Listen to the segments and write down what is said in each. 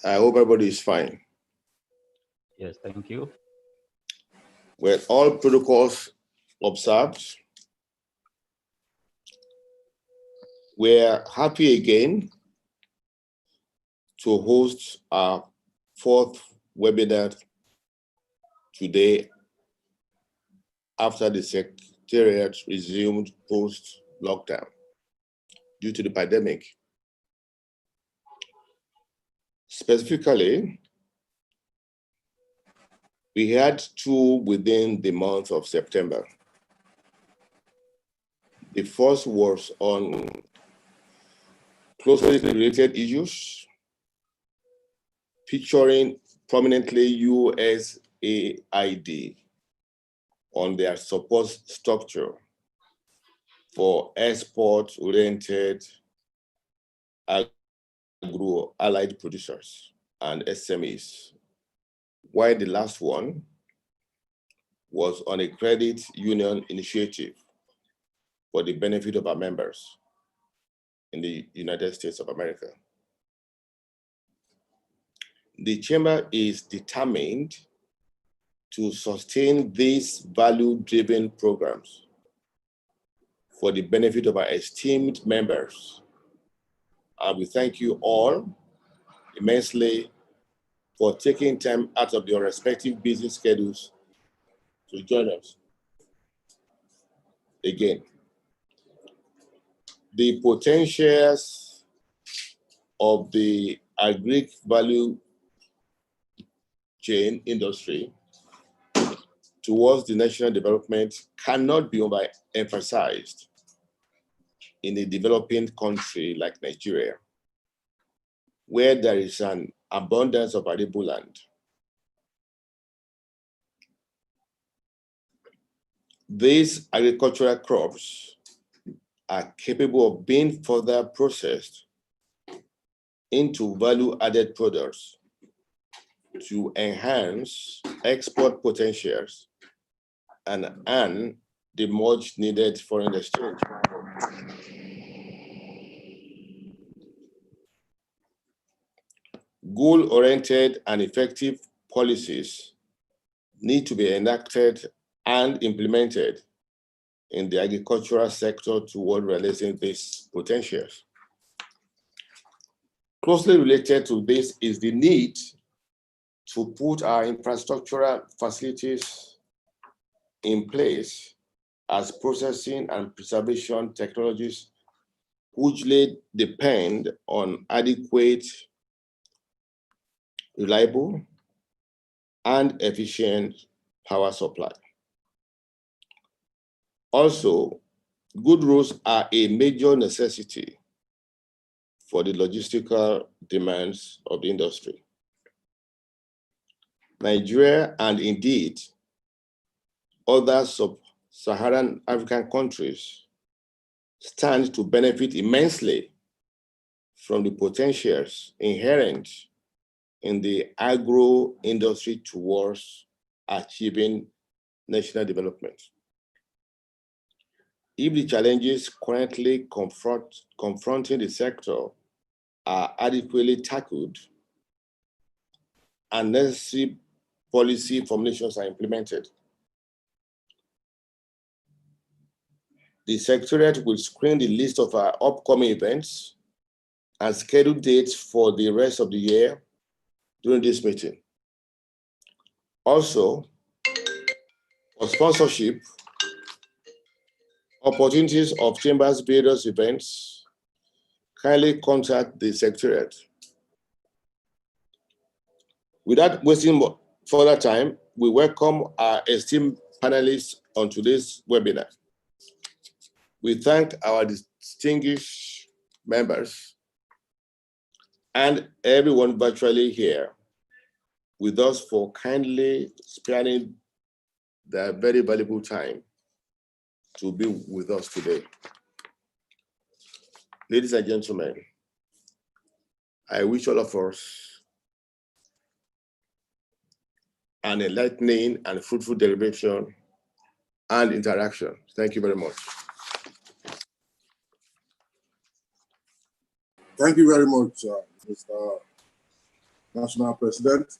I hope everybody is fine. Yes, thank you. With all protocols observed, we're happy again to host our fourth webinar today after the Secretariat resumed post-lockdown due to the pandemic. Specifically, we had two within the month of September. The first was on closely related issues, featuring prominently USAID on their support structure for export-oriented agro-allied producers and SMEs, while the last one was on a credit union initiative for the benefit of our members in the United States of America. The Chamber is determined to sustain these value-driven programs for the benefit of our esteemed members. And we thank you all immensely for taking time out of your respective busy schedules to join us. Again, the potentials of the agri value chain industry towards the national development cannot be overemphasized in a developing country like Nigeria, where there is an abundance of arable land. These agricultural crops are capable of being further processed into value-added products to enhance export potentials and earn the much needed foreign exchange. Goal-oriented and effective policies need to be enacted and implemented in the agricultural sector toward realizing these potentials. Closely related to this is the need to put our infrastructural facilities in place as processing and preservation technologies hugely depend on adequate, reliable, and efficient power supply. Also, good roads are a major necessity for the logistical demands of the industry. Nigeria, and indeed other sub-Saharan African countries, stand to benefit immensely from the potentials inherent in the agro industry towards achieving national development. If the challenges currently confronting the sector are adequately tackled and necessary policy formulations are implemented, the Secretariat will screen the list of our upcoming events and schedule dates for the rest of the year during this meeting. Also, for sponsorship, opportunities of Chamber's various events, kindly contact the Secretariat. Without wasting further time, we welcome our esteemed panelists on today's webinar. We thank our distinguished members and everyone virtually here with us for kindly sparing their very valuable time to be with us today. Ladies and gentlemen, I wish all of us an enlightening and fruitful deliberation and interaction. Thank you very much. Thank you very much, Mr. National President.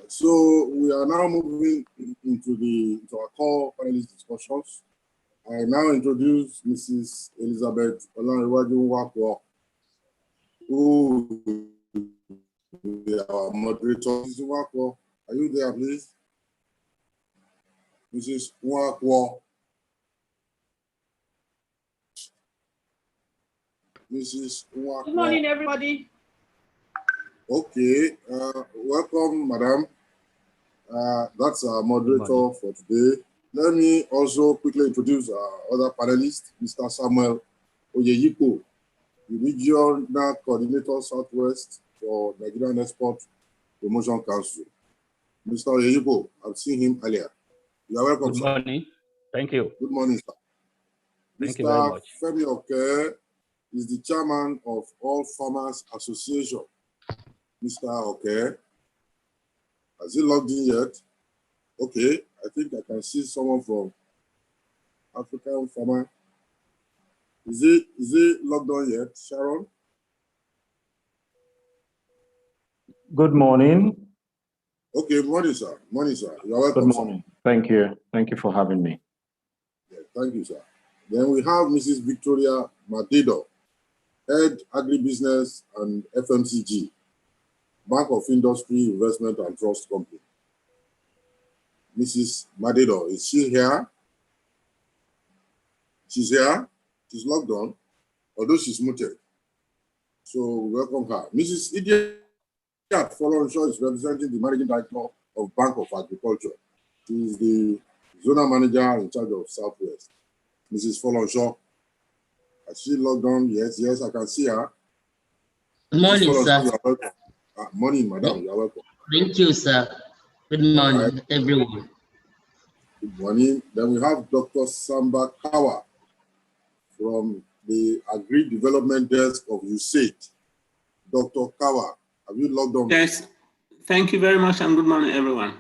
So we are now moving into our core panelist discussions. I now introduce Mrs. Elizabeth Olanrewaju-Nwakwo, who is our moderator. Mrs. Nwakwo, are you there, please? Mrs. Nwakwo. Mrs. Nwakwo. Good morning, everybody. Okay, welcome, madam. That's our moderator for today. Let me also quickly introduce our other panelist, Mr. Samuel Oyeyipo, the Regional Coordinator Southwest for Nigerian Export Promotion Council. Mr. Oyeyipo, I've seen him earlier. You are welcome, Good morning. Thank you. Good morning, sir. Thank you very Mr. much. Femi Oke is the chairman of All Farmers Association. Mr. Oke, has he logged in yet? Okay, I think I can see someone from African Farmer. Is he logged on yet, Sharon? Good morning. Okay, morning, sir. Morning, sir. You're welcome. Good morning. Sir. Thank you. Thank you for having me. Yeah, thank you, sir. Then we have Mrs. Victoria Madedo, Head Agribusiness and FMCG, Bank of Industry Investment and Trust Company. Mrs. Madedo, is she here? She's here. She's logged on, although she's muted. So welcome her. Mrs. Idiot Folonshaw is representing the Managing Director of Bank of Agriculture. She is the Zonal Manager in charge of Southwest. Mrs. Folonshaw, has she logged on? Yes, yes, I can see her. Good morning, sir. You are welcome. Morning, madam. You are welcome. Thank you, sir. Good morning, everyone. Good morning. Then we have Dr. Samba Kawa from the Agri Development Desk of USAID. Dr. Kawa, have you logged on? Yes. Thank you very much and good morning, everyone.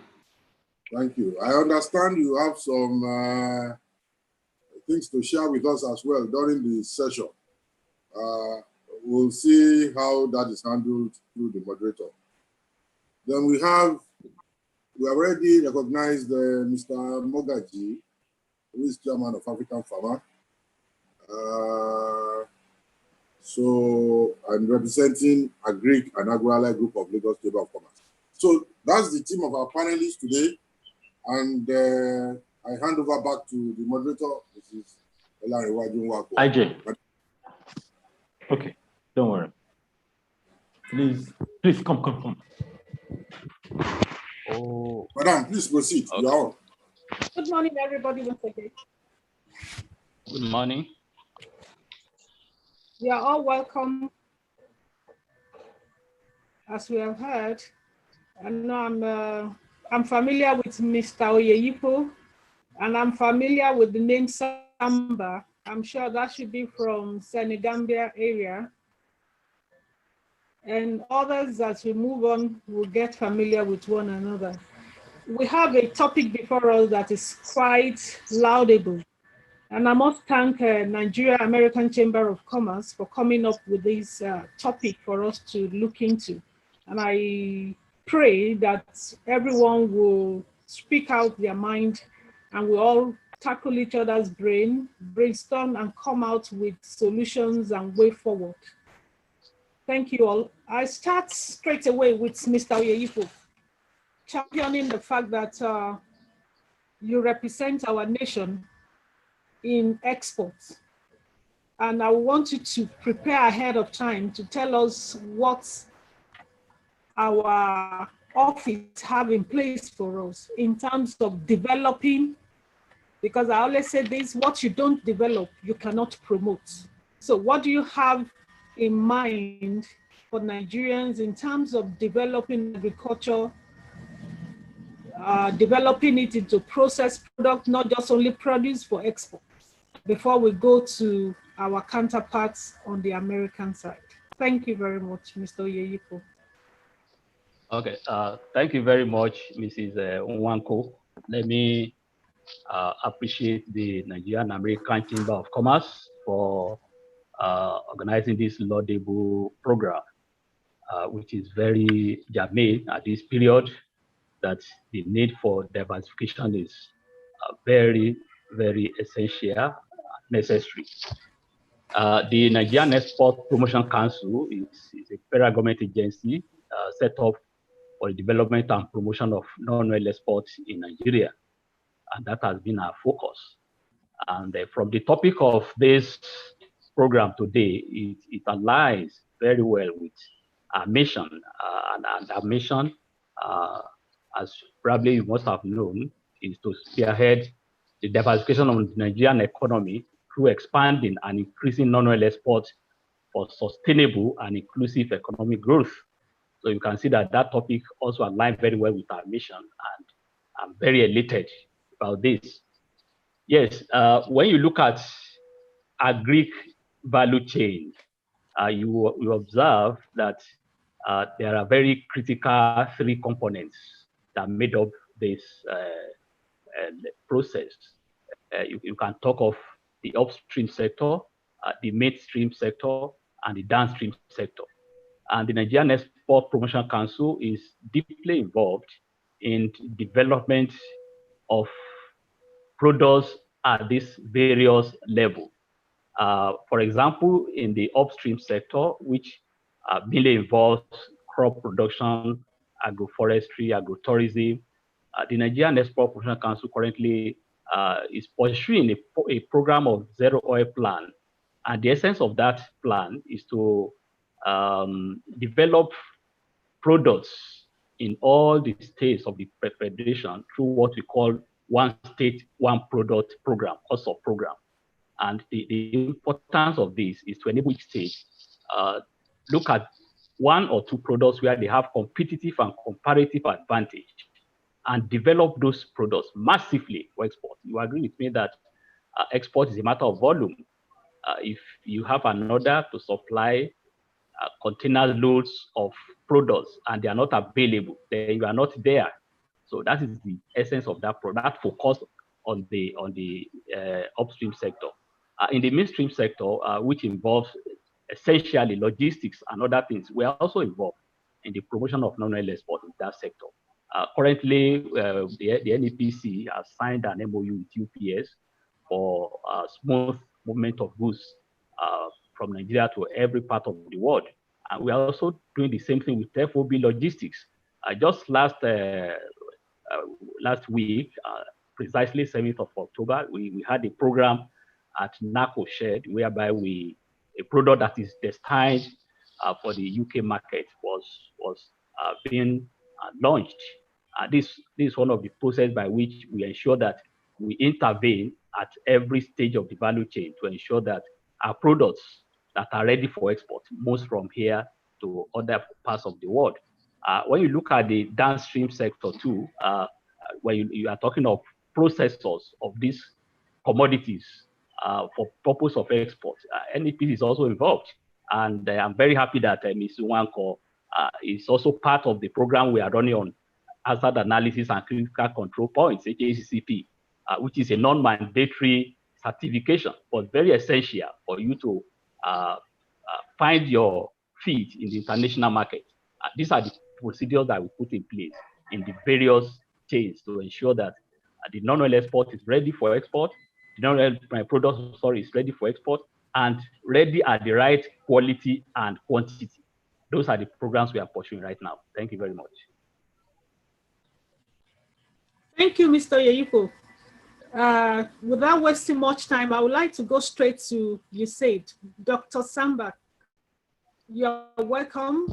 Thank you. I understand you have some things to share with us as well during the session. We'll see how that is handled through the moderator. Then we have already recognized Mr. Mogaji, who is chairman of African Farmer. So I'm representing Agric and Agro Group of Lagos Chamber of Commerce. So that's the team of our panelists today. And I hand over back to the moderator, Mrs. Olanrewaju-Nwakwo. IJ. Okay, don't worry. Please come. Oh, Madam, please proceed. Okay. You are on. Good morning, everybody, once again. good morning. You are all welcome. As we have heard, I know I'm familiar with Mr. Oyeyipo, and I'm familiar with the name Samba. I'm sure that should be from Senegambia area. And others, as we move on, will get familiar with one another. We have a topic before us that is quite laudable. And I must thank Nigeria-American Chamber of Commerce for coming up with this topic for us to look into. And I pray that everyone will speak out their mind and we all tackle each other's brainstorm and come out with solutions and way forward. Thank you all. I start straight away with Mr. Oyeyipo, championing the fact that you represent our nation in exports. And I want you to prepare ahead of time to tell us what our office have in place for us in terms of developing, because I always say this, what you don't develop, you cannot promote. So what do you have in mind for Nigerians in terms of developing agriculture, developing it into processed product, not just only produce for export, before we go to our counterparts on the American side? Thank you very much, Mr. Oyeyipo. Okay, thank you very much, Mrs. Nwanko. Let me appreciate the Nigerian-American Chamber of Commerce for organizing this laudable program. which is very germane at this period, that the need for diversification is very, very essential, necessary. The Nigerian Export Promotion Council is a federal government agency set up for the development and promotion of non-oil exports in Nigeria. And that has been our focus. And from the topic of this program today, it aligns very well with our mission. And our mission, as probably you must have known, is to spearhead the diversification of the Nigerian economy through expanding and increasing non-oil exports for sustainable and inclusive economic growth. So you can see that that topic also aligns very well with our mission, and I'm very elated about this. Yes, when you look at agri value chain, you observe that there are very critical three components that made up this process. You can talk of the upstream sector, the midstream sector, and the downstream sector. And the Nigerian Export Promotion Council is deeply involved in development of products at this various levels. For example, in the upstream sector, which mainly involves crop production, agroforestry, agrotourism, the Nigerian Export Promotion Council currently is pursuing a program of zero oil plan. And the essence of that plan is to develop products in all the states of the Federation through what we call one state, one product program, also program. And the importance of this is to enable each state look at one or two products where they have competitive and comparative advantage and develop those products massively for export. You agree with me that export is a matter of volume. If you have an order to supply container loads of products and they are not available, then you are not there. So that is the essence of that product focus on the upstream sector. In the midstream sector, which involves essentially logistics and other things, we are also involved in the promotion of non-oil export in that sector. Currently, the NEPC has signed an MOU with UPS for smooth movement of goods from Nigeria to every part of the world. And we are also doing the same thing with FOB logistics. Just last week, precisely 7th of October, we had a program at NACO Shed whereby a product that is destined for the UK market was being launched. This is one of the processes by which we ensure that we intervene at every stage of the value chain to ensure that our products that are ready for export moves from here to other parts of the world. When you look at the downstream sector too, when you are talking of processors of these commodities for purpose of export, NEP is also involved. And I'm very happy that Ms. Nwanko is also part of the program we are running on hazard analysis and critical control points, HACCP, which is a non-mandatory certification, but very essential for you to find your feet in the international market. These are the procedures that we put in place in the various chains to ensure that the non-oil export is ready for export, the non-oil product, is ready for export, and ready at the right quality and quantity. Those are the programs we are pursuing right now. Thank you very much. Thank you, Mr. Yeyipo. Without wasting much time, I would like to go straight to USAID. Dr. Samba, you're welcome.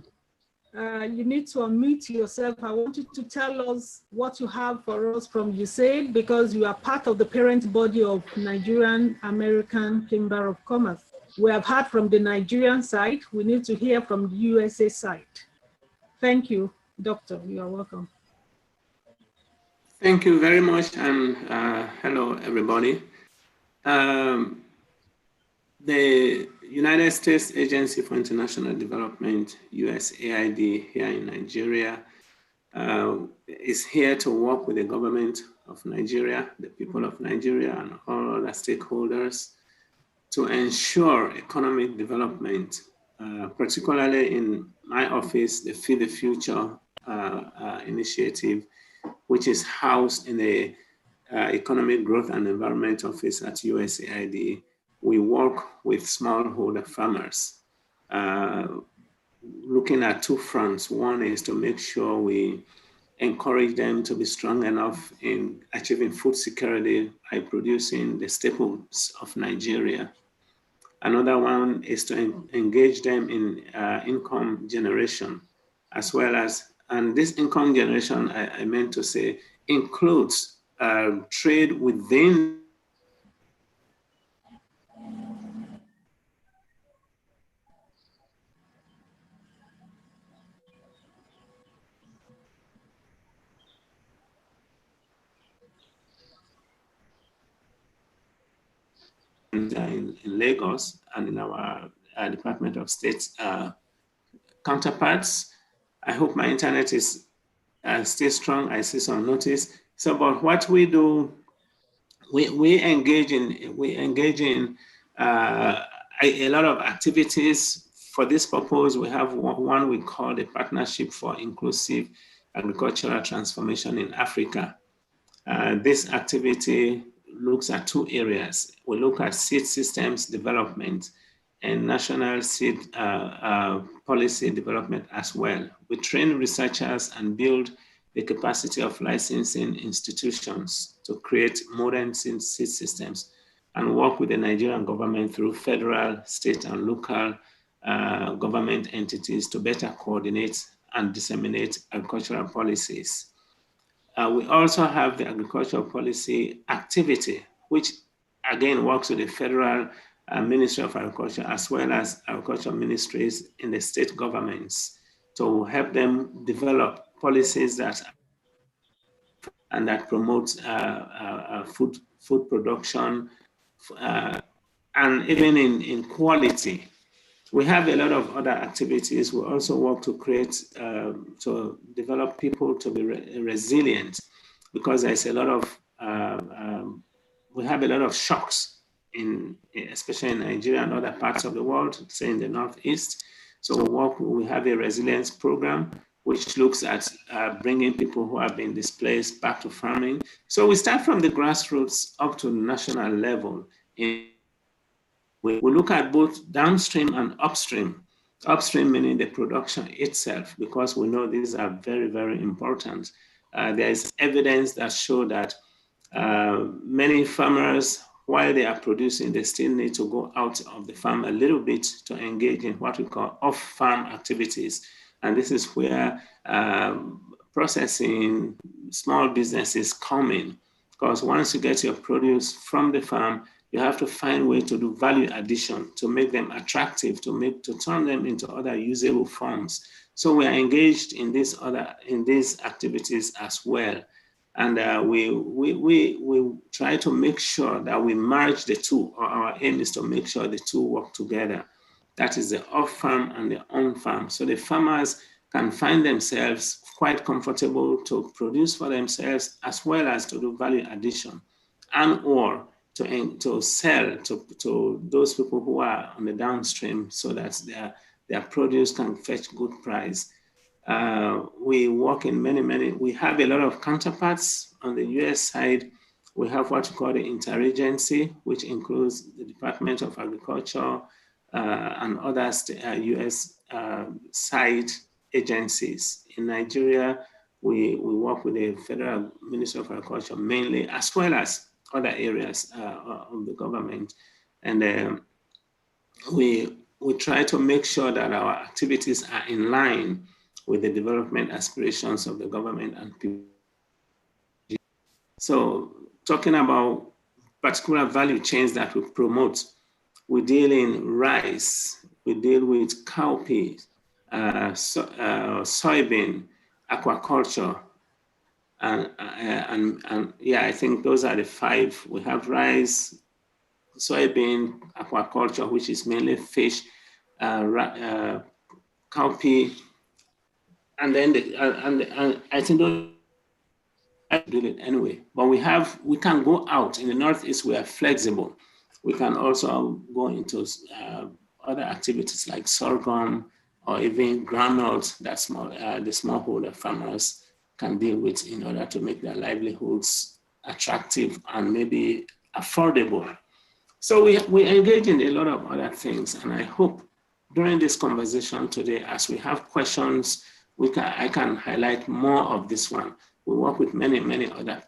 You need to unmute yourself. I want you to tell us what you have for us from USAID, because you are part of the parent body of Nigerian-American Chamber of Commerce. We have heard from the Nigerian side. We need to hear from the USA side. Thank you, Doctor. You are welcome. Thank you very much, and hello, everybody. The United States Agency for International Development, USAID, here in Nigeria, is here to work with the government of Nigeria, the people of Nigeria, and all other stakeholders to ensure economic development particularly in my office, the Feed the Future initiative, which is housed in the Economic Growth and Environment Office at USAID. We work with smallholder farmers, looking at two fronts. One is to make sure we encourage them to be strong enough in achieving food security by producing the staples of Nigeria. Another one is to engage them in income generation, as well as, and this income generation, I meant to say, includes trade within in Lagos and in our Department of State counterparts. I hope my internet is still strong. I see some notice. So, but what we do, we engage in a lot of activities. For this purpose, we have one we call the Partnership for Inclusive Agricultural Transformation in Africa. This activity looks at two areas. We look at seed systems development and national seed policy development as well. We train researchers and build the capacity of licensing institutions to create modern seed systems and work with the Nigerian government through federal, state, and local government entities to better coordinate and disseminate agricultural policies. We also have the agricultural policy activity, which again works with the federal Ministry of Agriculture as well as agricultural ministries in the state governments to help them develop policies that promote food production and even in quality. We have a lot of other activities. We also work to create, to develop people to be resilient, because there's a lot of, we have a lot of shocks especially in Nigeria and other parts of the world, say in the Northeast. So we have a resilience program, which looks at bringing people who have been displaced back to farming. So we start from the grassroots up to national level. We look at both downstream and upstream. Upstream meaning the production itself, because we know these are very, very important. There is evidence that show that many farmers, while they are producing, they still need to go out of the farm a little bit to engage in what we call off-farm activities. And this is where processing, small businesses come in, because once you get your produce from the farm, you have to find a way to do value addition, to make them attractive, to turn them into other usable forms. So we are engaged in these activities as well. And we try to make sure that we merge the two, or our aim is to make sure the two work together. That is the off-farm and the on-farm. So the farmers can find themselves quite comfortable to produce for themselves as well as to do value addition, and or to sell to those people who are on the downstream so that their produce can fetch good price. We work in we have a lot of counterparts on the US side. We have what we call the interagency, which includes the Department of Agriculture and other US side agencies. In Nigeria, we work with the Federal Ministry of Agriculture mainly, as well as other areas of the government. And we try to make sure that our activities are in line with the development aspirations of the government and people. So talking about particular value chains that we promote, we deal in rice, we deal with cowpea, soybean, aquaculture, and yeah, I think those are the five. We have rice, soybean, aquaculture, which is mainly fish, cowpea, and then I think those do it anyway. But we can go out in the Northeast. We are flexible. We can also go into other activities like sorghum or even granules that the smallholder farmers can deal with in order to make their livelihoods attractive and maybe affordable. So we engage in a lot of other things, and I hope during this conversation today, as we have questions, I can highlight more of this one. We work with many other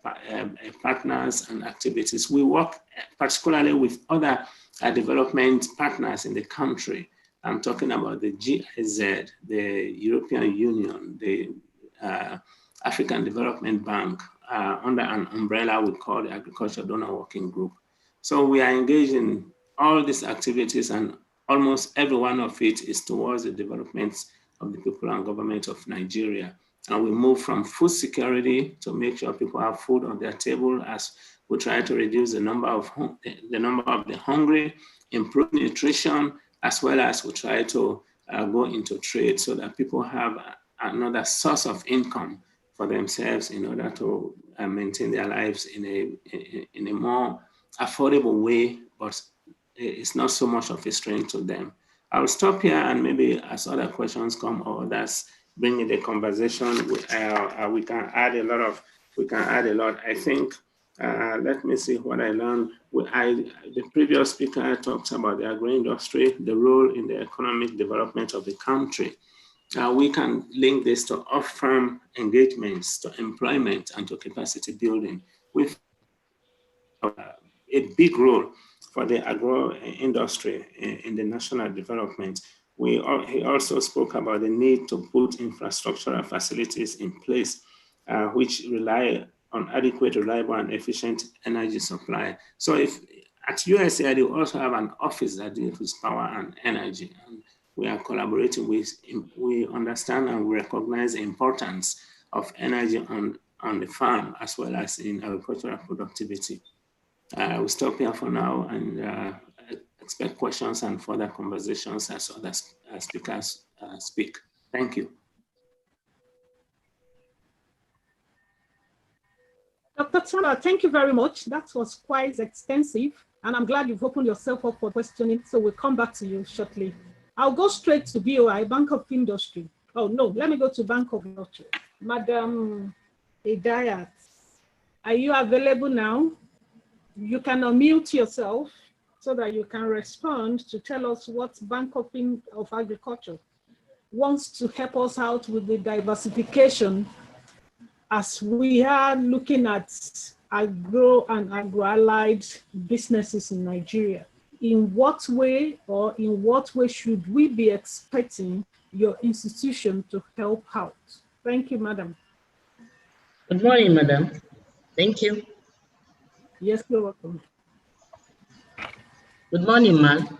partners and activities. We work particularly with other development partners in the country. I'm talking about the GIZ, the European Union, the African Development Bank, under an umbrella we call the Agriculture Donor Working Group. So we are engaged in all these activities, and almost every one of it is towards the development of the people and government of Nigeria. And we move from food security to make sure people have food on their table, as we try to reduce the number of the hungry, improve nutrition, as well as we try to go into trade so that people have another source of income for themselves in order to maintain their lives in a more affordable way, but it's not so much of a strain to them. I'll stop here, and maybe as other questions come or others bring in the conversation, we can add a lot. I think, let me see what I learned. The previous speaker talked about the agro industry, the role in the economic development of the country. We can link this to off-farm engagements, to employment, and to capacity building. With a big role for the agro industry in the national development. He also spoke about the need to put infrastructural facilities in place, which rely on adequate, reliable, and efficient energy supply. So if at USAID, we also have an office that deals with power and energy. And we are collaborating with, we understand and we recognize the importance of energy on the farm, as well as in agricultural productivity. We'll stop here for now, and expect questions and further conversations as other speakers speak. Thank you. Dr. Tana, thank you very much. That was quite extensive, and I'm glad you've opened yourself up for questioning, so we'll come back to you shortly. I'll go straight to BOI, Bank of Industry. Oh no, let me go to Bank of Industry. Madam Idayat, are you available now? You can unmute yourself so that you can respond to tell us what Bank of Agriculture wants to help us out with the diversification, as we are looking at agro and agro-allied businesses in Nigeria. In what way should we be expecting your institution to help out? Thank you, madam. Good morning, madam. Thank you. Yes, you're welcome. Good morning, ma'am.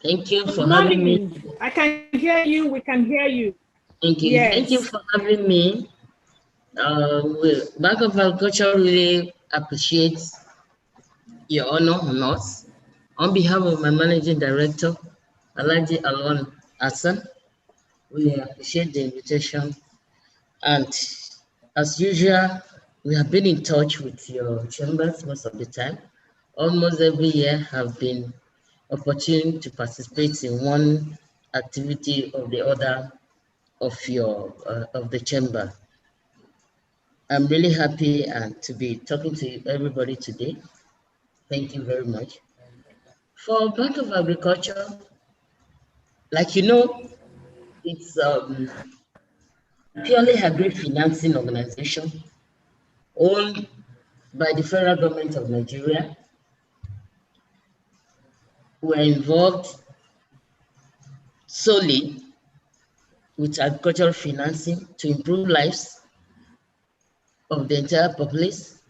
Thank you for having me. I can hear you. We can hear you. Thank you. Yes. Thank you for having me. Bank of Agriculture really appreciates your honor on us. On behalf of my managing director, Alhaji Alwan Hassan, we appreciate the invitation. And as usual, we have been in touch with your chambers most of the time. Almost every year have been opportune to participate in one activity or the other of your of the chamber. I'm really happy and to be talking to everybody today. Thank you very much. For Bank of Agriculture, like you know, it's purely agri financing organization owned by the federal government of Nigeria. We're involved solely with agricultural financing to improve lives of the entire populace,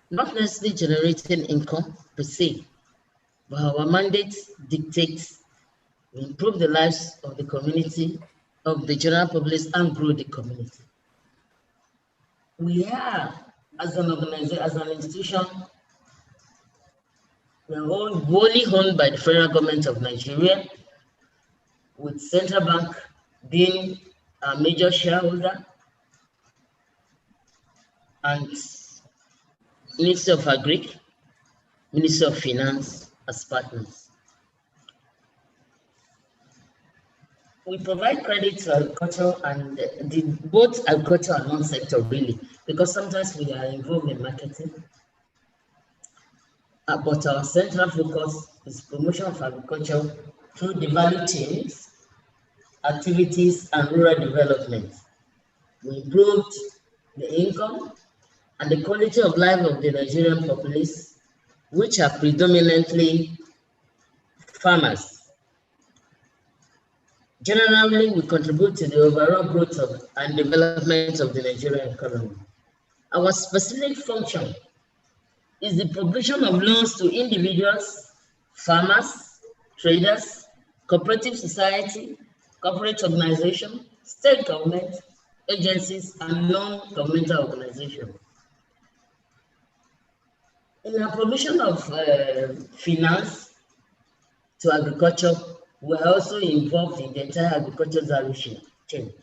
not necessarily generating income per se, but our mandate dictates we improve the lives of the community, of the general populace, and grow the community. We are, as an organization, as an institution, we are wholly owned by the federal government of Nigeria, with Central Bank being a major shareholder, and Ministry of Agri, Ministry of Finance as partners. we provide credit to agriculture and both agriculture and non-sector really, because sometimes we are involved in marketing. But our central focus is promotion of agriculture through the value chains, activities, and rural development. We improved the income and the quality of life of the Nigerian populace, which are predominantly farmers. Generally, we contribute to the overall growth and development of the Nigerian economy. Our specific function is the provision of loans to individuals, farmers, traders, cooperative society, corporate organization, state government, agencies, and non-governmental organizations. In our provision of finance to agriculture, we're also involved in the entire agricultural value chain.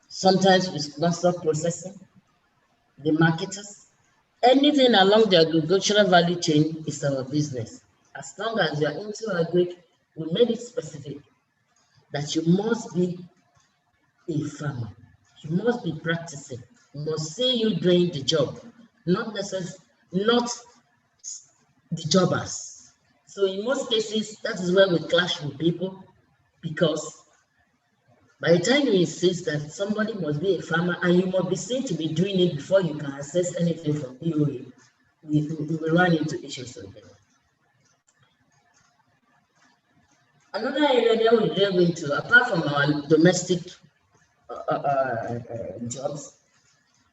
Sometimes we sponsor processing, the marketers. Anything along the agricultural value chain is our business. As long as you're into agri, we made it specific that you must be a farmer. You must be practicing. We must see you doing the job, not the jobbers. So in most cases, that is where we clash with people, because by the time you insist that somebody must be a farmer and you must be seen to be doing it before you can access anything from EOA, we run into issues with them. Another area that we delve into, apart from our domestic jobs,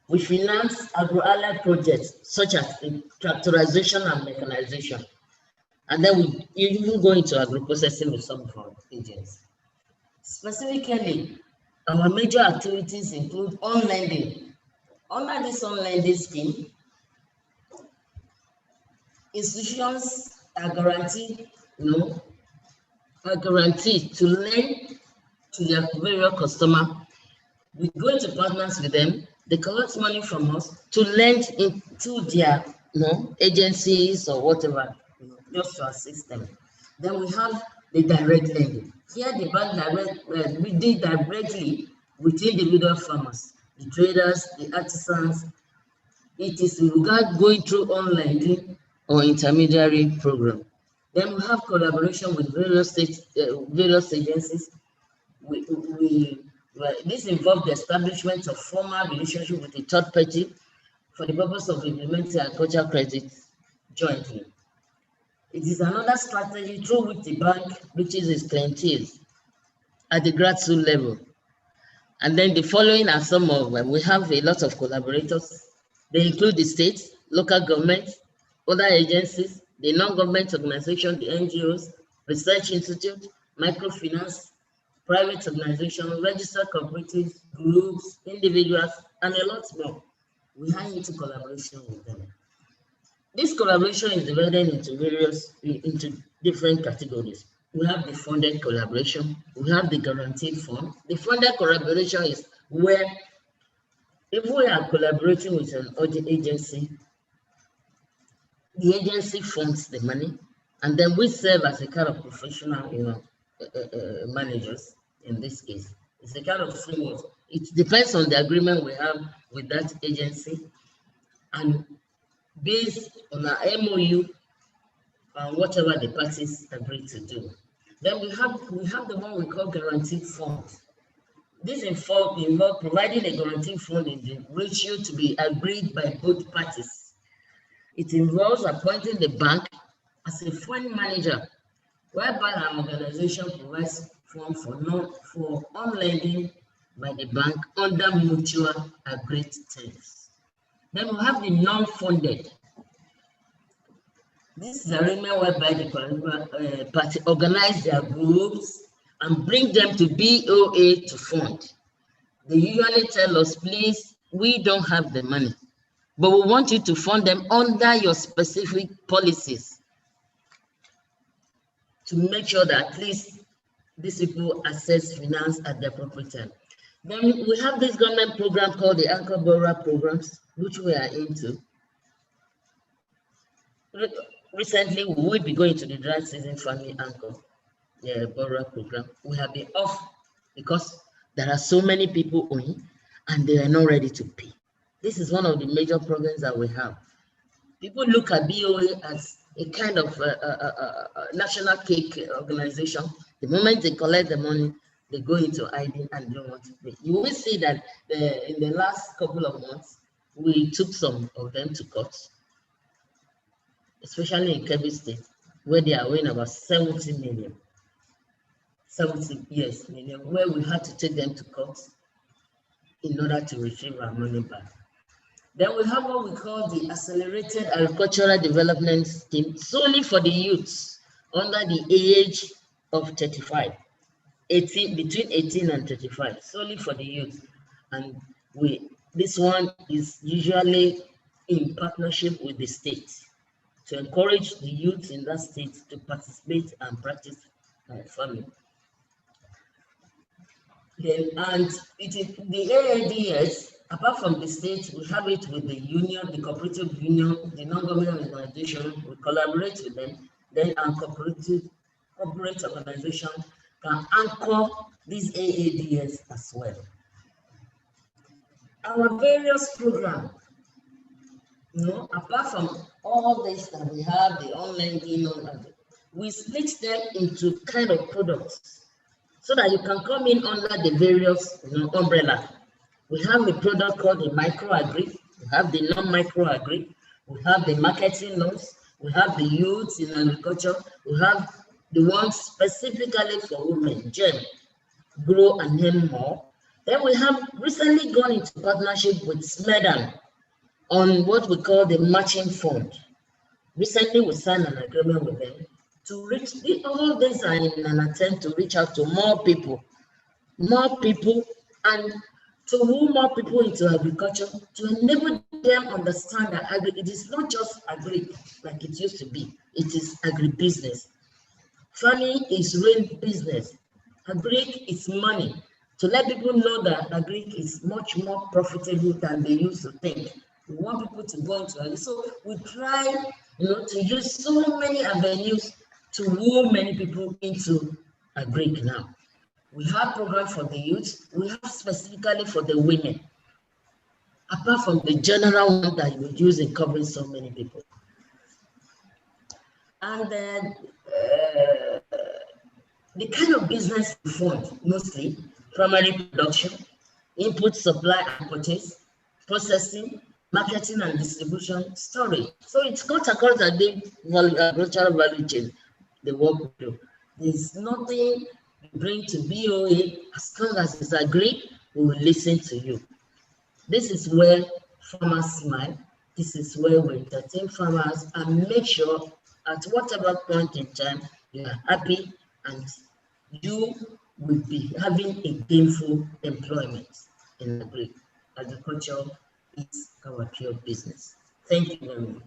we finance agro-allied projects such as tractorization and mechanization. And then we even go into agro-processing with some of our agents. Specifically, our major activities include on-lending. Under this on-lending scheme, institutions are guaranteed to lend to their various customers. We go into partners with them, they collect money from us to lend into their agencies or whatever, just to assist them. Then we have the direct lending. Here the bank we deal directly with individual farmers, the traders, the artisans. It is without going through on-lending or intermediary program. Then we have collaboration with various agencies. This involves the establishment of formal relationship with a third party for the purpose of implementing agricultural credit jointly. It is another strategy through which the bank reaches its clientele at the grassroots level. And then the following are some of them. We have a lot of collaborators. They include the state, local government, other agencies, the non-government organization, the NGOs, research institute, microfinance, private organizations, registered cooperatives, groups, individuals, and a lot more. We are into collaboration with them. This collaboration is divided into different categories. We have the funded collaboration, we have the guaranteed fund. The funded collaboration is where if we are collaborating with an agency, the agency funds the money, and then we serve as a kind of professional, managers in this case. It's a kind of framework. It depends on the agreement we have with that agency, and based on our MOU and whatever the parties agree to do. Then we have the one we call guaranteed fund. This involves providing a guaranteed fund in the ratio to be agreed by both parties. It involves appointing the bank as a fund manager, whereby our organization provides funds for on-lending by the bank under mutual agreed terms. Then we have the non-funded. This is an arrangement whereby the party organize their groups and bring them to BOA to fund. They usually tell us, please, we don't have the money, but we want you to fund them under your specific policies to make sure that at least these people access finance at the appropriate time. Then we have this government program called the Anchor Borrower programs, which we are into. Recently, we will be going to the dry season family Anchor Borrower program. We have been off because there are so many people owing and they are not ready to pay. This is one of the major problems that we have. People look at BOA as a kind of national cake organization. The moment they collect the money, they go into hiding and don't want to pay. You will see that in the last couple of months, we took some of them to court, especially in Kebbi State, where they are owing about 70 million. 70 million, where we had to take them to court in order to retrieve our money back. Then we have what we call the Accelerated Agricultural Development Scheme, solely for the youths under the age of 35, between 18 and 35, solely for the youth. And this one is usually in partnership with the state to encourage the youth in that state to participate and practice farming. And it is the AADS, apart from the state, we have it with the union, the cooperative union, the non-government organization. We collaborate with them. Then our corporate organization can anchor these AADS as well. Our various programs, apart from all this that we have, the online, we split them into kind of products, so that you can come in under the various umbrella. We have a product called the micro agri, we have the non-micro agri, we have the marketing loans, we have the youth in agriculture, we have the ones specifically for women, GEM, Grow and Name More. Then we have recently gone into partnership with SMEDAN on what we call the matching fund. Recently we signed an agreement with them to reach, all these are in an attempt to reach out to more people, and to move more people into agriculture, to enable them understand that it is not just agri like it used to be, it is agribusiness. Farming is real business. Agri is money. To let people know that agri is much more profitable than they used to think. We want people to go into agri. So we try to use so many avenues to woo many people into agri now. We have programs for the youth. We have specifically for the women, apart from the general one that we use in covering so many people. And then the kind of business we fund, mostly primary production, input, supply and purchase, processing, marketing and distribution, storage. So it's got across the agricultural value chain, the work we do. There's nothing you bring to BOA, as long as it's agreed, we will listen to you. This is where farmers smile. This is where we entertain farmers and make sure at whatever point in time you are happy and you will be having a gainful employment in agriculture. Is our pure business. Thank you very much.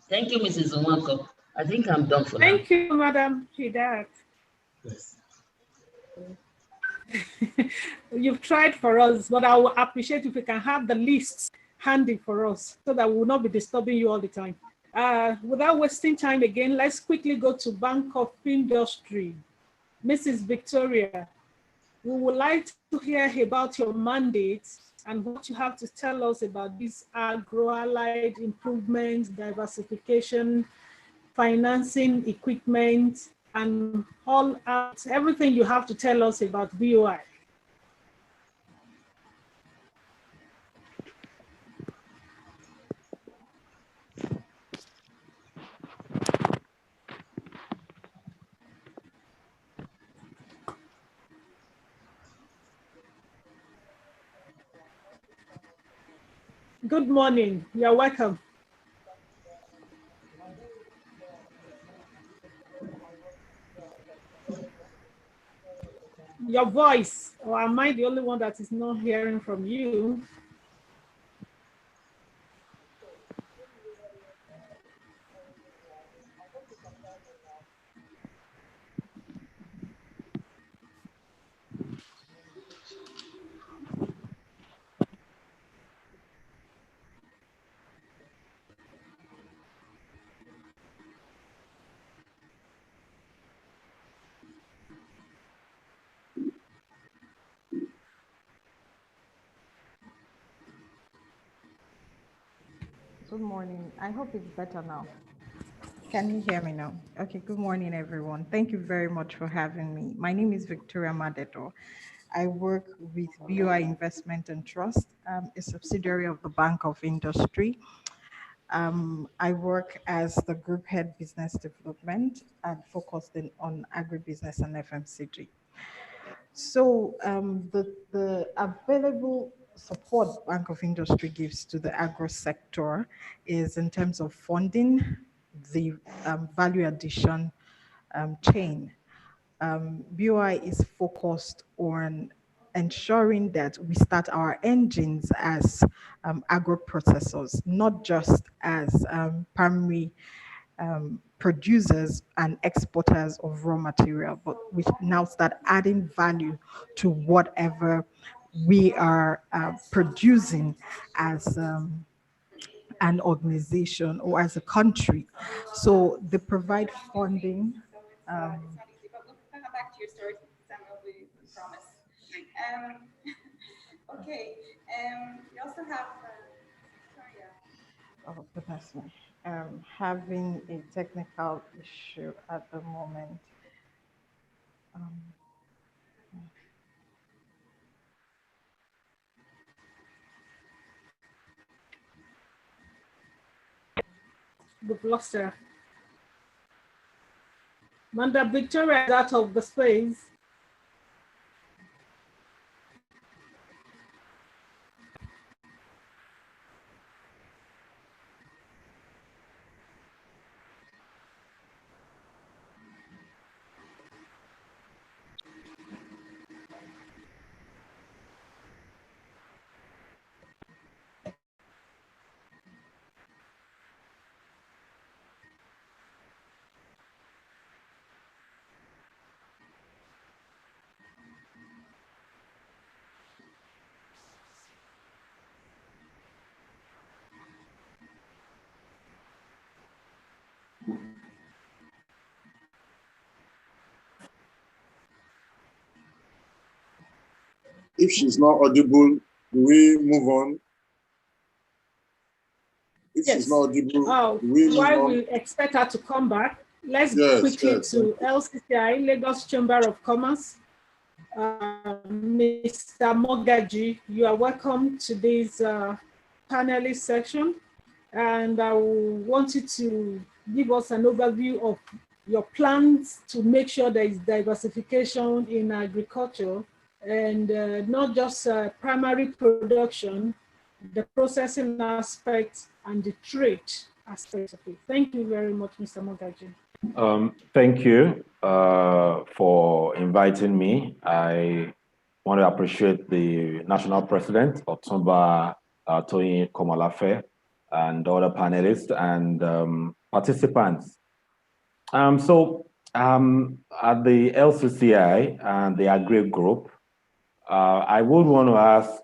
Thank you, Mrs. Owanko. I think I'm done for now. Thank you, Madam Hidat. Yes. You've tried for us, but I will appreciate if we can have the lists handy for us so that we will not be disturbing you all the time. Without wasting time again, let's quickly go to Bank of Industry. Mrs. Victoria, we would like to hear about your mandate and what you have to tell us about this agro-allied improvements, diversification, financing, equipment, and all out, everything you have to tell us about BOI. Good morning. You're welcome. Your voice, or am I the only one that is not hearing from you? Good morning. I hope it's better now. Can you hear me now? Okay, good morning, everyone. Thank you very much for having me. My name is Victoria Madeto. I work with BUI Investment and Trust, a subsidiary of the Bank of Industry. I work as the group head business development and focused on agribusiness and FMCG. So the available support Bank of Industry gives to the agro sector is in terms of funding, the value addition chain. BUI is focused on ensuring that we start our engines as agro processors, not just as primary producers and exporters of raw material, but we now start adding value to whatever we are producing as an organization or as a country. So they provide funding. Back to your story, Samuel, we promise. Okay, we also have, Oh, goodness me. Having a technical issue at the moment. We've lost her. Manda Victoria is out of the space. If she's not audible, do we move on? If Yes. she's not audible, Oh, do we move while on? we expect her to come back, let's quickly to LCCI, Lagos Chamber of Commerce. Mr. Mogaji, you are welcome to this panelist section. And I want you to give us an overview of your plans to make sure there is diversification in agriculture and not just primary production, the processing aspect and the trade aspect of it. Thank you very much, Mr. Mogaji. Thank you for inviting me. I want to appreciate the National President, Otumba Toyin Komolafe, and other panelists and participants. At the LCCI and the Agri Group, I would want to ask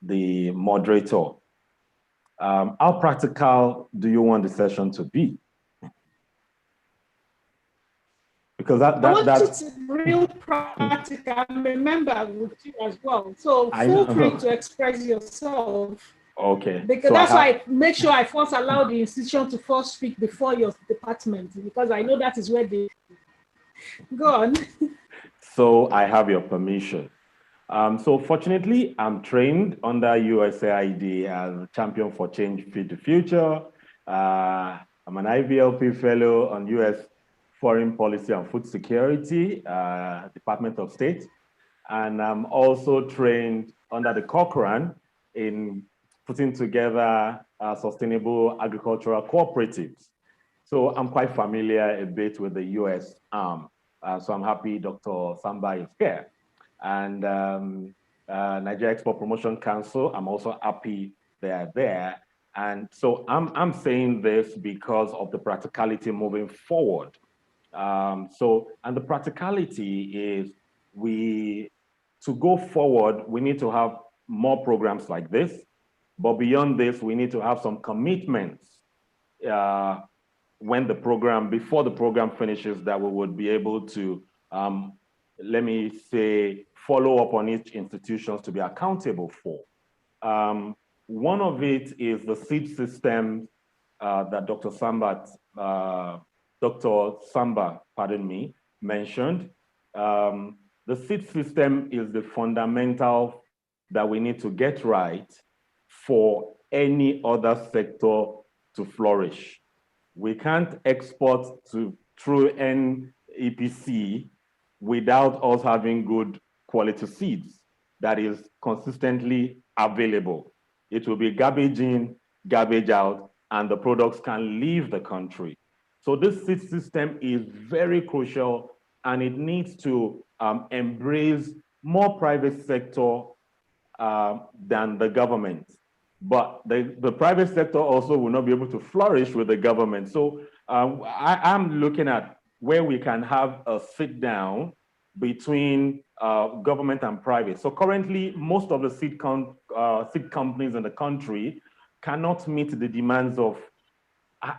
the moderator, how practical do you want the session to be? Because I want it to be real practical. I'm a member with you as well. So feel free to express yourself. Okay. Because that's why I make sure I first allow the institution to first speak before your department, because I know that is where they go on. So I have your permission. So fortunately, I'm trained under USAID as Champion for Change Feed the Future. I'm an IVLP fellow on US Foreign Policy and Food Security, Department of State. And I'm also trained under the Cochrane in putting together sustainable agricultural cooperatives. So I'm quite familiar a bit with the US arm. So I'm happy Dr. Samba is here. And Nigeria Export Promotion Council, I'm also happy they're there. And so I'm saying this because of the practicality moving forward. And the practicality is to go forward, we need to have more programs like this. But beyond this, we need to have some commitments before the program finishes, that we would be able to, let me say, follow up on each institutions to be accountable for. One of it is the seed system that Dr. Samba, pardon me, mentioned. The seed system is the fundamental that we need to get right for any other sector to flourish. We can't export through NEPC without us having good quality seeds that is consistently available. It will be garbage in, garbage out, and the products can leave the country. So this seed system is very crucial, and it needs to embrace more private sector than the government. But the private sector also will not be able to flourish with the government. So I'm looking at where we can have a sit down between government and private. So currently, most of the seed companies in the country cannot meet the demands of,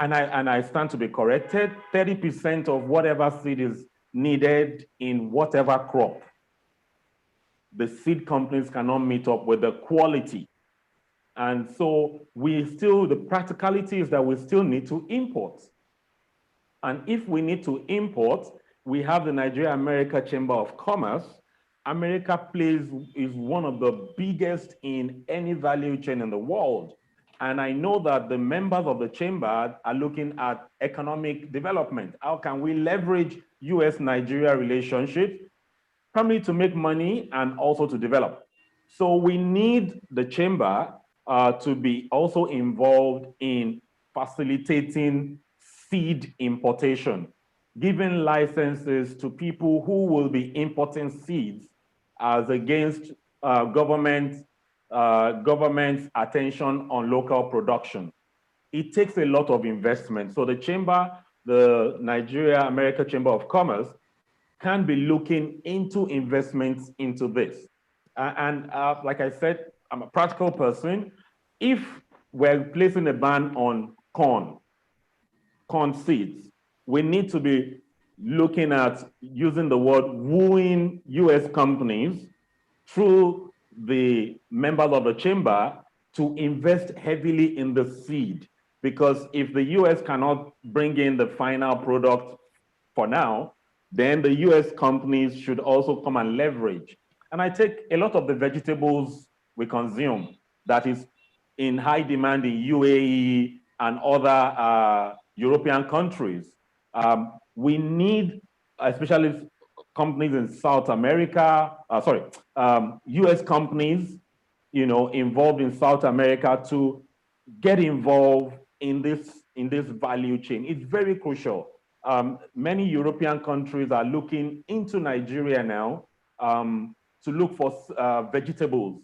and I stand to be corrected, 30% of whatever seed is needed in whatever crop. The seed companies cannot meet up with the quality. And so the practicality is that we still need to import. And if we need to import, we have the Nigeria-American Chamber of Commerce. America is one of the biggest in any value chain in the world. And I know that the members of the chamber are looking at economic development. How can we leverage US-Nigeria relationship, primarily to make money and also to develop? So we need the chamber to be also involved in facilitating seed importation, giving licenses to people who will be importing seeds as against government's attention on local production. It takes a lot of investment. So the chamber, the Nigeria-American Chamber of Commerce, can be looking into investments into this. Like I said, I'm a practical person. If we're placing a ban on corn seeds, we need to be looking at using the word wooing US companies through the members of the chamber to invest heavily in the seed. Because if the US cannot bring in the final product for now, then the US companies should also come and leverage. And I take a lot of the vegetables we consume that is in high demand in UAE and other European countries. We need, especially companies in South America, US companies, involved in South America to get involved in this value chain. It's very crucial. Many European countries are looking into Nigeria now to look for vegetables.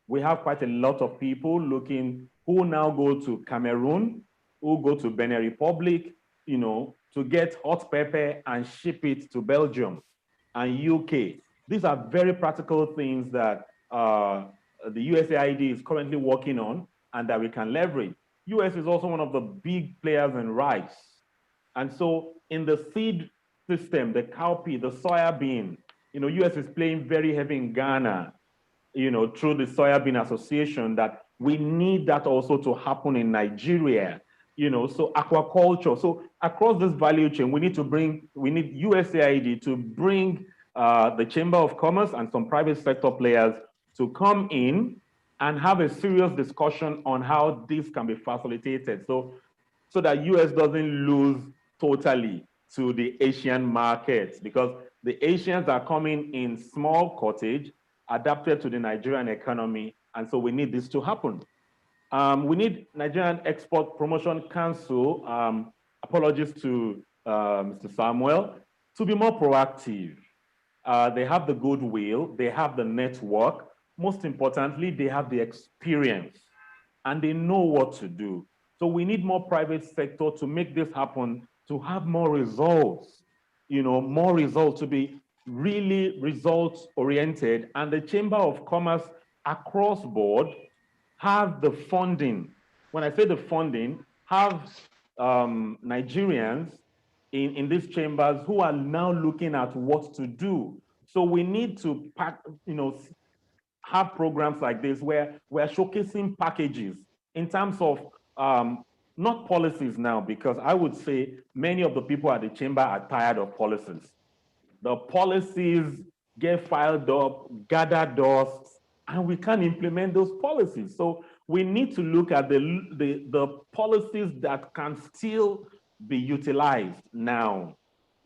We have quite a lot of people who now go to Cameroon, who go to Benin Republic, to get hot pepper and ship it to Belgium and UK. These are very practical things that the USAID is currently working on and that we can leverage. US is also one of the big players in rice. And so in the seed system, the cowpea, the soya bean, US is playing very heavy in Ghana, through the Soya Bean Association, that we need that also to happen in Nigeria, so aquaculture. So across this value chain, we need USAID to bring the Chamber of Commerce and some private sector players to come in and have a serious discussion on how this can be facilitated. So that US doesn't lose totally to the Asian markets, because the Asians are coming in small cottage, adapted to the Nigerian economy, and so we need this to happen. We need Nigerian Export Promotion Council, apologies to Mr. Samuel, to be more proactive. They have the goodwill, they have the network, most importantly, they have the experience, and they know what to do. So we need more private sector to make this happen, to have more results, more results, to be really results oriented. And the Chamber of Commerce across board have the funding. When I say the funding, have Nigerians in these chambers who are now looking at what to do. So we need to have programs like this where we're showcasing packages in terms of not policies now, because I would say many of the people at the chamber are tired of policies. The policies get filed up, gather dust, and we can't implement those policies. So we need to look at the policies that can still be utilized now.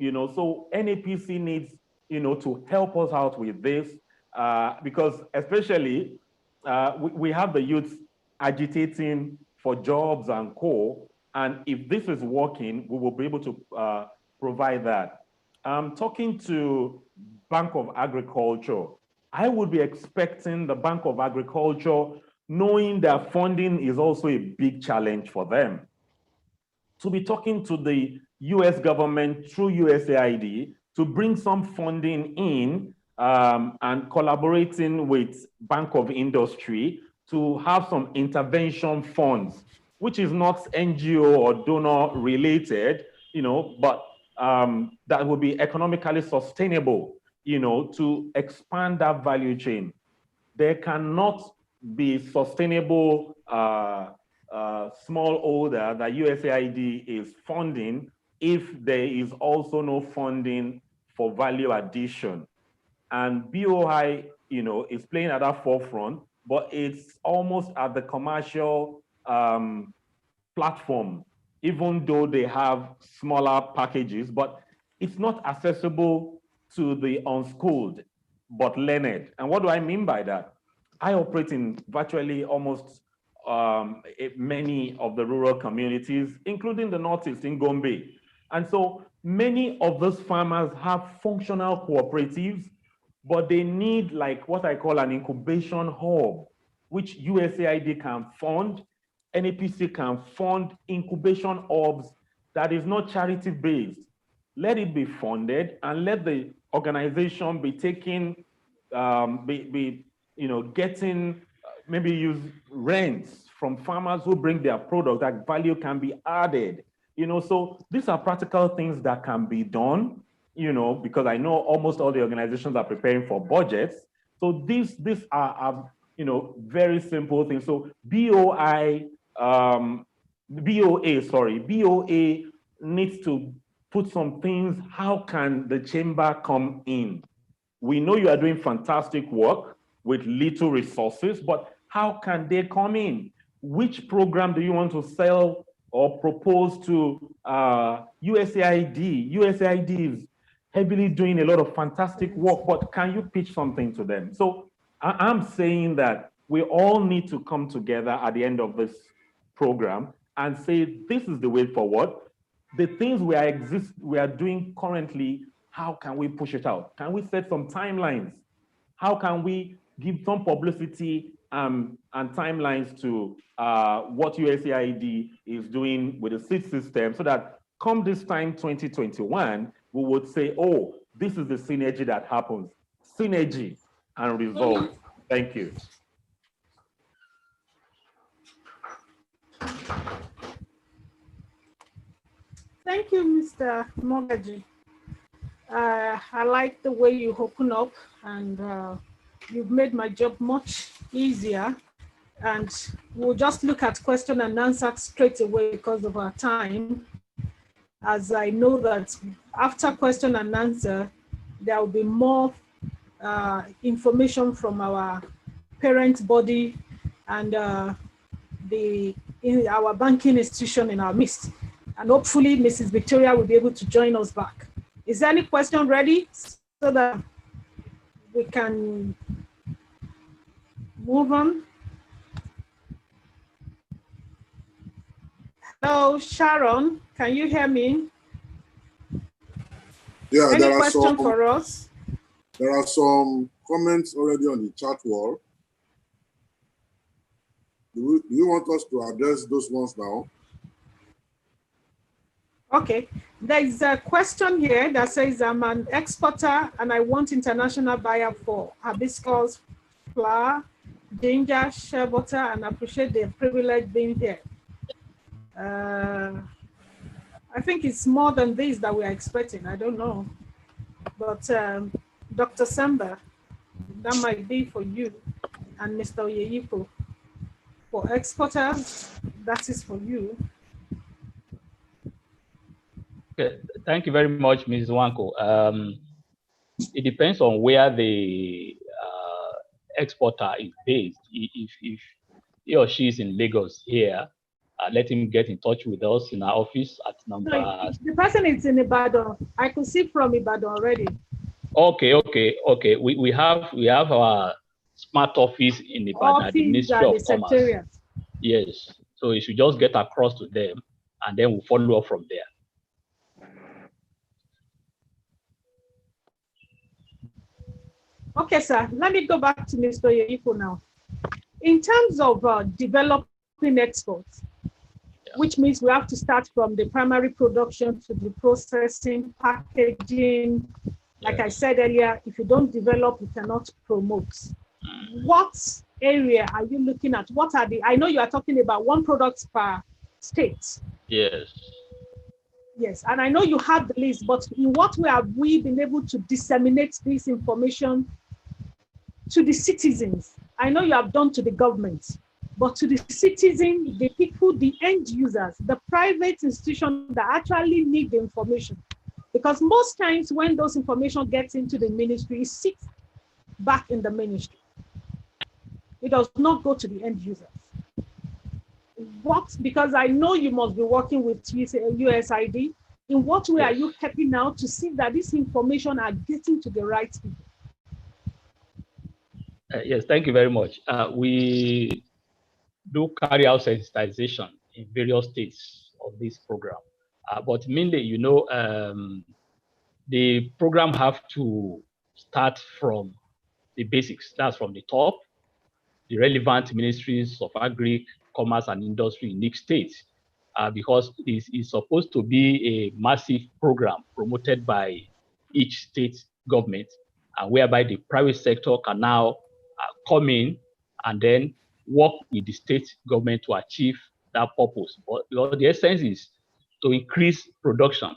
So NAPC needs, to help us out with this, because especially we have the youth agitating for jobs and co. And if this is working, we will be able to provide that. Talking to Bank of Agriculture, I would be expecting the Bank of Agriculture, knowing that funding is also a big challenge for them, to be talking to the US government through USAID to bring some funding in and collaborating with Bank of Industry to have some intervention funds, which is not NGO or donor related, but that will be economically sustainable, to expand that value chain. There cannot be sustainable smallholder that USAID is funding if there is also no funding for value addition. And BOI, is playing at that forefront, but it's almost at the commercial platform, even though they have smaller packages, but it's not accessible to the unschooled, but learned. And what do I mean by that? I operate in virtually almost many of the rural communities, including the Northeast in Gombe. And so many of those farmers have functional cooperatives, but they need like what I call an incubation hub, which USAID can fund, NAPC can fund incubation hubs that is not charity-based. Let it be funded and let the organization be taking, getting, maybe use rents from farmers who bring their product, that value can be added. So these are practical things that can be done, because I know almost all the organizations are preparing for budgets. So these are very simple things. So BOA needs to put some things. How can the chamber come in? We know you are doing fantastic work with little resources, but how can they come in? Which program do you want to sell or propose to USAID? USAID is heavily doing a lot of fantastic work, but can you pitch something to them? So I'm saying that we all need to come together at the end of this program and say, this is the way forward. The things we are doing currently, how can we push it out? Can we set some timelines? How can we give some publicity and timelines to what USAID is doing with the seed system, so that come this time 2021, we would say, oh, this is the synergy that happens. Synergy and results. Thank you. Thank you, Mr. Mogaji. I like the way you open up, and you've made my job much easier. And we'll just look at question and answer straight away because of our time, as I know that after question and answer, there will be more information from our parent body and our banking institution in our midst. And hopefully Mrs. Victoria will be able to join us back. Is there any question ready so that we can move on? Hello, Sharon, can you hear me? Yeah, any question for us? There are some comments already on the chat wall. Do you want us to address those ones now? Okay, there is a question here that says, I'm an exporter and I want international buyer for hibiscus flower, ginger, shea butter, and appreciate the privilege being here. I think it's more than this that we are expecting. I don't know. But Dr. Samba, that might be for you. And Mr. Oyeyipo, for exporters, that is for you. Okay. Thank you very much, Ms. Wanko. It depends on where the exporter is based. If he or she is in Lagos here, let him get in touch with us in our office at number. No, the person is in Ibadan. I could see from Ibadan already. Okay. We have our smart office in Ibadan, at the Ministry of Commerce. Yes. So you should just get across to them, and then we'll follow up from there. Okay, sir. Let me go back to Mr. Oyeyipo now. In terms of developing exports, which means we have to start from the primary production to the processing, packaging. Like I said earlier, if you don't develop, you cannot promote. What area are you looking at? What are I know you are talking about one product per state. Yes. Yes, and I know you have the list, but in what way have we been able to disseminate this information to the citizens? I know you have done to the government, but to the citizen, the people, the end users, the private institutions that actually need the information. Because most times when those information gets into the ministry, it sits back in the ministry. It does not go to the end users. Because I know you must be working with USAID, in what way are you helping out to see that this information are getting to the right people? Yes, thank you very much. We do carry out sensitization in various states of this program. But mainly, the program have to start from the basics. That's from the top, the relevant ministries of Agri, Commerce, and Industry in each state, because it's supposed to be a massive program promoted by each state government, whereby the private sector can now come in and then work with the state government to achieve that purpose. But the essence is to increase production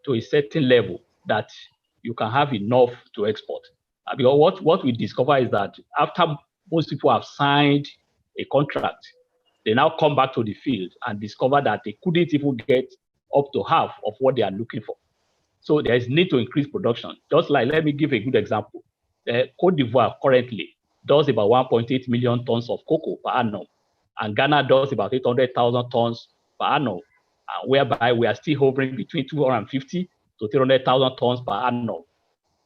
to a certain level that you can have enough to export. Because what we discover is that after most people have signed a contract, they now come back to the field and discover that they couldn't even get up to half of what they are looking for. So there is need to increase production. Just like, let me give a good example. Cote d'Ivoire currently does about 1.8 million tons of cocoa per annum, and Ghana does about 800,000 tons per annum, whereby we are still hovering between 250 to 300,000 tons per annum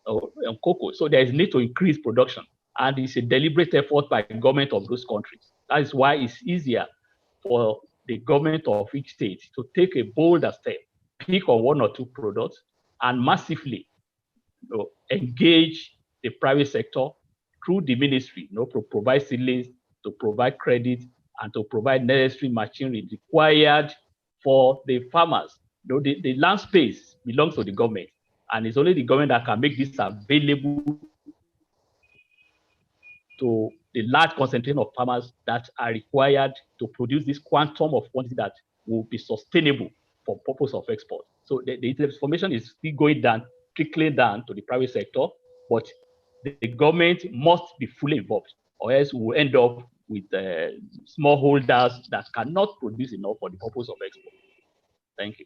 on cocoa. So there is need to increase production, and it's a deliberate effort by the government of those countries. That is why it's easier for the government of each state to take a bolder step, pick on one or two products, and massively engage the private sector through the ministry, to provide seedlings, to provide credit, and to provide necessary machinery required for the farmers. The land space belongs to the government, and it's only the government that can make this available to the large concentration of farmers that are required to produce this quantum of quantity that will be sustainable for purpose of export. So the information is still going down, trickling down to the private sector, but the government must be fully involved, or else we will end up with smallholders that cannot produce enough for the purpose of export. Thank you.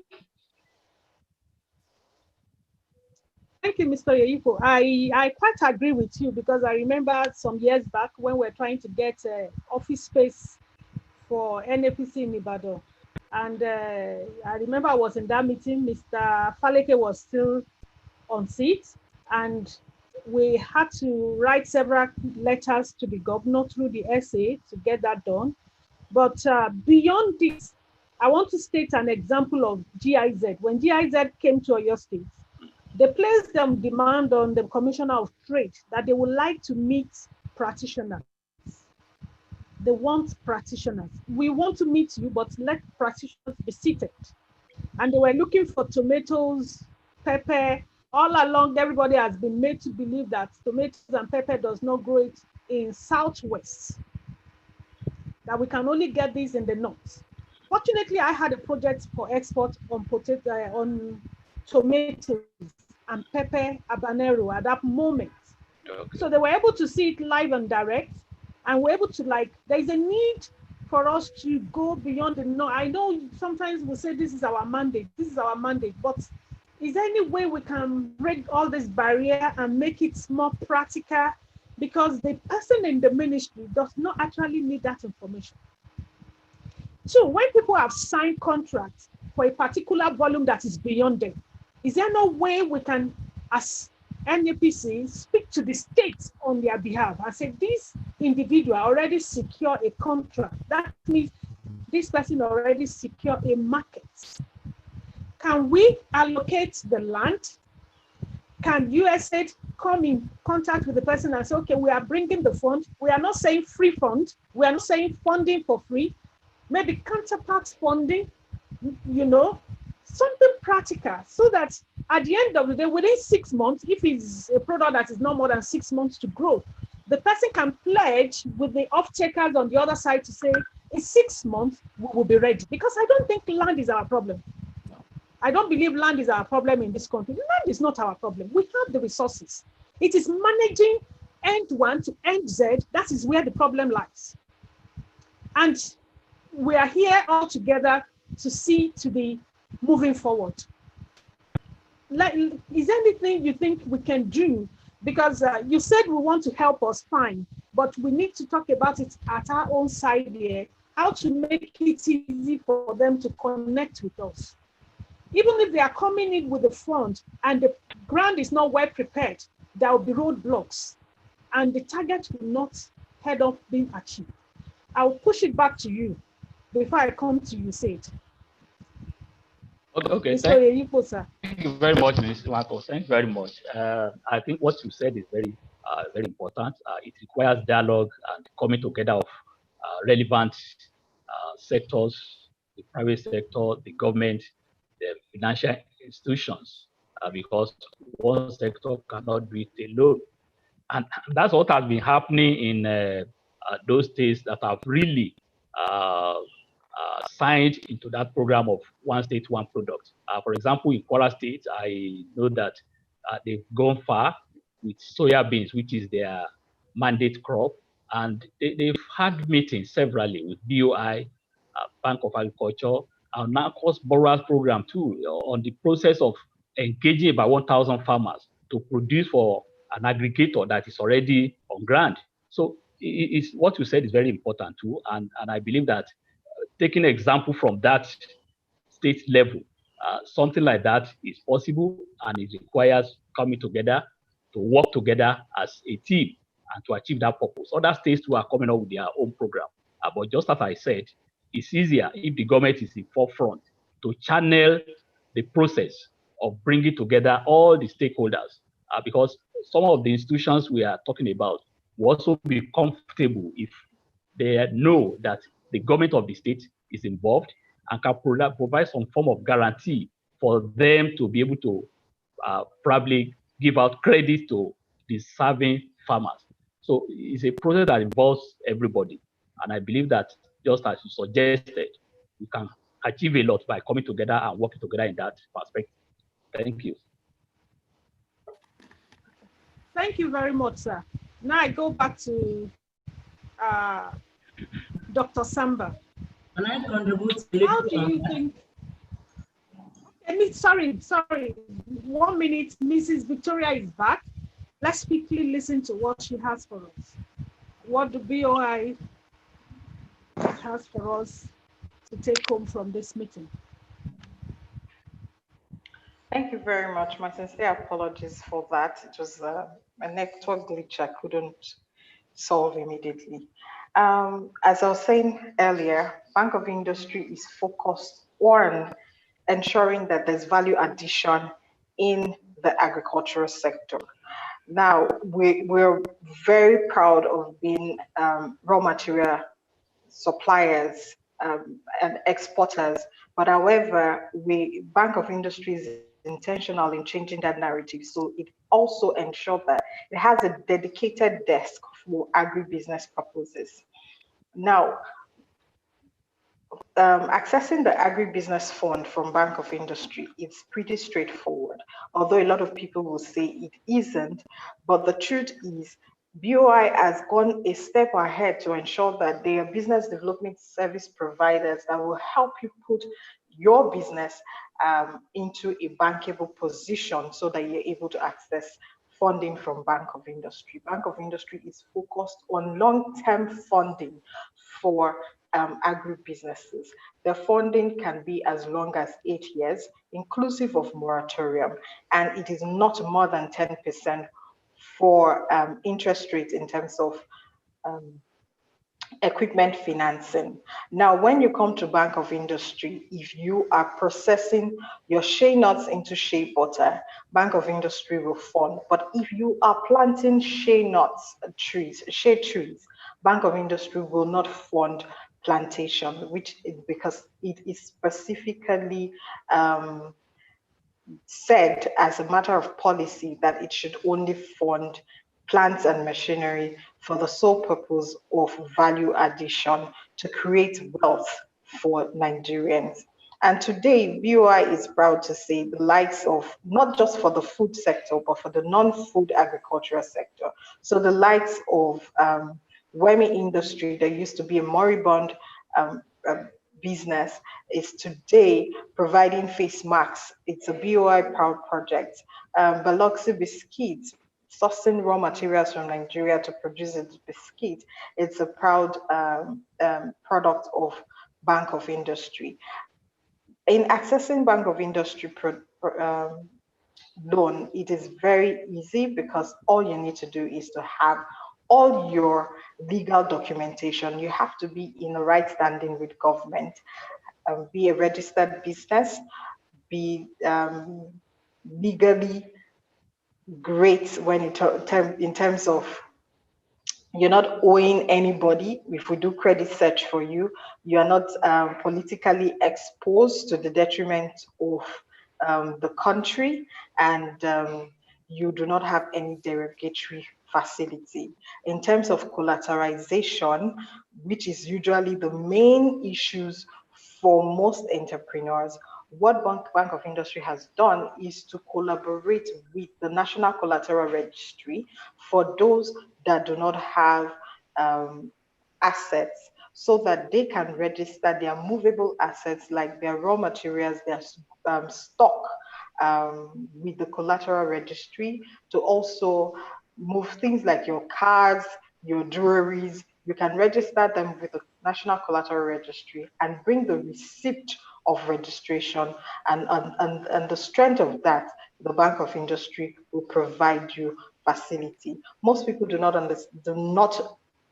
Thank you, Mr. Oyeyipo. I quite agree with you, because I remember some years back when we were trying to get office space for NAPC in Ibadan. And I remember I was in that meeting. Mr. Faleke was still on seat, and we had to write several letters to the governor through the SA to get that done. But beyond this, I want to state an example of GIZ. When GIZ came to Oyo State, they placed them demand on the Commissioner of Trade that they would like to meet practitioners. They want practitioners. We want to meet you, but let practitioners be seated. And they were looking for tomatoes, pepper. All along, everybody has been made to believe that tomatoes and pepper does not grow it in Southwest, that we can only get these in the North. Fortunately, I had a project for export on tomatoes and pepper habanero at that moment. Okay. So they were able to see it live and direct. and we're able to, like, there's a need for us to go beyond the no. I know sometimes we say this is our mandate, but is there any way we can break all this barrier and make it more practical? Because the person in the ministry does not actually need that information. So when people have signed contracts for a particular volume that is beyond them, is there no way we can, as NAPC, speak to the states on their behalf and say this individual already secure a contract? That means this person already secure a market. Can we allocate the land? Can USAID come in contact with the person and say, okay, we are bringing the fund. We are not saying free fund. We are not saying funding for free. Maybe counterpart funding, you know, something practical, so that at the end of the day, within 6 months, if it's a product that is not more than 6 months to grow, the person can pledge with the off-takers on the other side to say, in 6 months, we will be ready. Because I don't think land is our problem. I don't believe land is our problem in this country. Land is not our problem. We have the resources. It is managing end one to end Z. That is where the problem lies. And we are here all together to see to be moving forward. Like, is there anything you think we can do? Because you said we want to help us, fine, but we need to talk about it at our own side here, how to make it easy for them to connect with us. Even if they are coming in with the fund and the ground is not well prepared, there will be roadblocks and the target will not head off being achieved. I'll push it back to you before I come to you, Sid. Okay. Thank you very much, Mr. Marcos. Thank you very much. I think what you said is very, very important. It requires dialogue and coming together of relevant sectors, the private sector, the government, the financial institutions, because one sector cannot do it alone. And that's what has been happening in those states that have really signed into that program of one state, one product. For example, in Kwara State, I know that they've gone far with soya beans, which is their mandate crop. And they've had meetings severally with BOI, Bank of Agriculture, and now course borrowers program too, on the process of engaging about 1,000 farmers to produce for an aggregator that is already on ground. So it's what you said is very important too. And I believe that taking example from that state level, something like that is possible, and it requires coming together to work together as a team and to achieve that purpose. Other states too are coming up with their own program. But just as I said, it's easier if the government is in forefront to channel the process of bringing together all the stakeholders, because some of the institutions we are talking about will also be comfortable if they know that the government of the state is involved and can provide some form of guarantee for them to be able to probably give out credit to the serving farmers. So it's a process that involves everybody. And I believe that, just as you suggested, we can achieve a lot by coming together and working together in that perspective. Thank you. Thank you very much, sir. Now I go back to Dr. Samba. Can I contribute? How do you think? Sorry. 1 minute, Mrs. Victoria is back. Let's quickly listen to what she has for us. What the BOI has for us to take home from this meeting. Thank you very much. My sincere apologies for that. It was a network glitch I couldn't solve immediately. As I was saying earlier, Bank of Industry is focused on ensuring that there's value addition in the agricultural sector. Now, we're very proud of being raw material suppliers and exporters, but however, Bank of Industry is intentional in changing that narrative. So it also ensured that it has a dedicated desk for agribusiness purposes. Now, accessing the agribusiness fund from Bank of Industry, it's pretty straightforward, although a lot of people will say it isn't. But the truth is, BOI has gone a step ahead to ensure that they are business development service providers that will help you put your business into a bankable position so that you're able to access funding from Bank of Industry. Bank of Industry is focused on long-term funding for agribusinesses. The funding can be as long as 8 years, inclusive of moratorium, and it is not more than 10% for interest rates in terms of equipment financing. Now, when you come to Bank of Industry, if you are processing your shea nuts into shea butter, Bank of Industry will fund. But if you are planting shea nuts trees, shea trees, Bank of Industry will not fund plantation, which is because it is specifically said as a matter of policy that it should only fund plants and machinery for the sole purpose of value addition to create wealth for Nigerians. And today, BOI is proud to say the likes of, not just for the food sector, but for the non-food agricultural sector. So the likes of Wemi Industry, there used to be a moribund business, is today providing face masks. It's a BOI proud project. Biloxi Biscuits, sourcing raw materials from Nigeria to produce its biscuit. It's a proud product of Bank of Industry. In accessing Bank of Industry loan, it is very easy because all you need to do is to have all your legal documentation. You have to be in the right standing with government, be a registered business, be legally great when in terms of you're not owing anybody. If we do credit search for you, you are not politically exposed to the detriment of the country, and you do not have any derogatory facility. In terms of collateralization, which is usually the main issues for most entrepreneurs, what Bank of Industry has done is to collaborate with the National Collateral Registry for those that do not have assets, so that they can register their movable assets like their raw materials, their stock with the collateral registry, to also move things like your cars, your jewelries. You can register them with the National Collateral Registry and bring the receipt of registration, and the strength of that, the Bank of Industry will provide you facility. Most people do not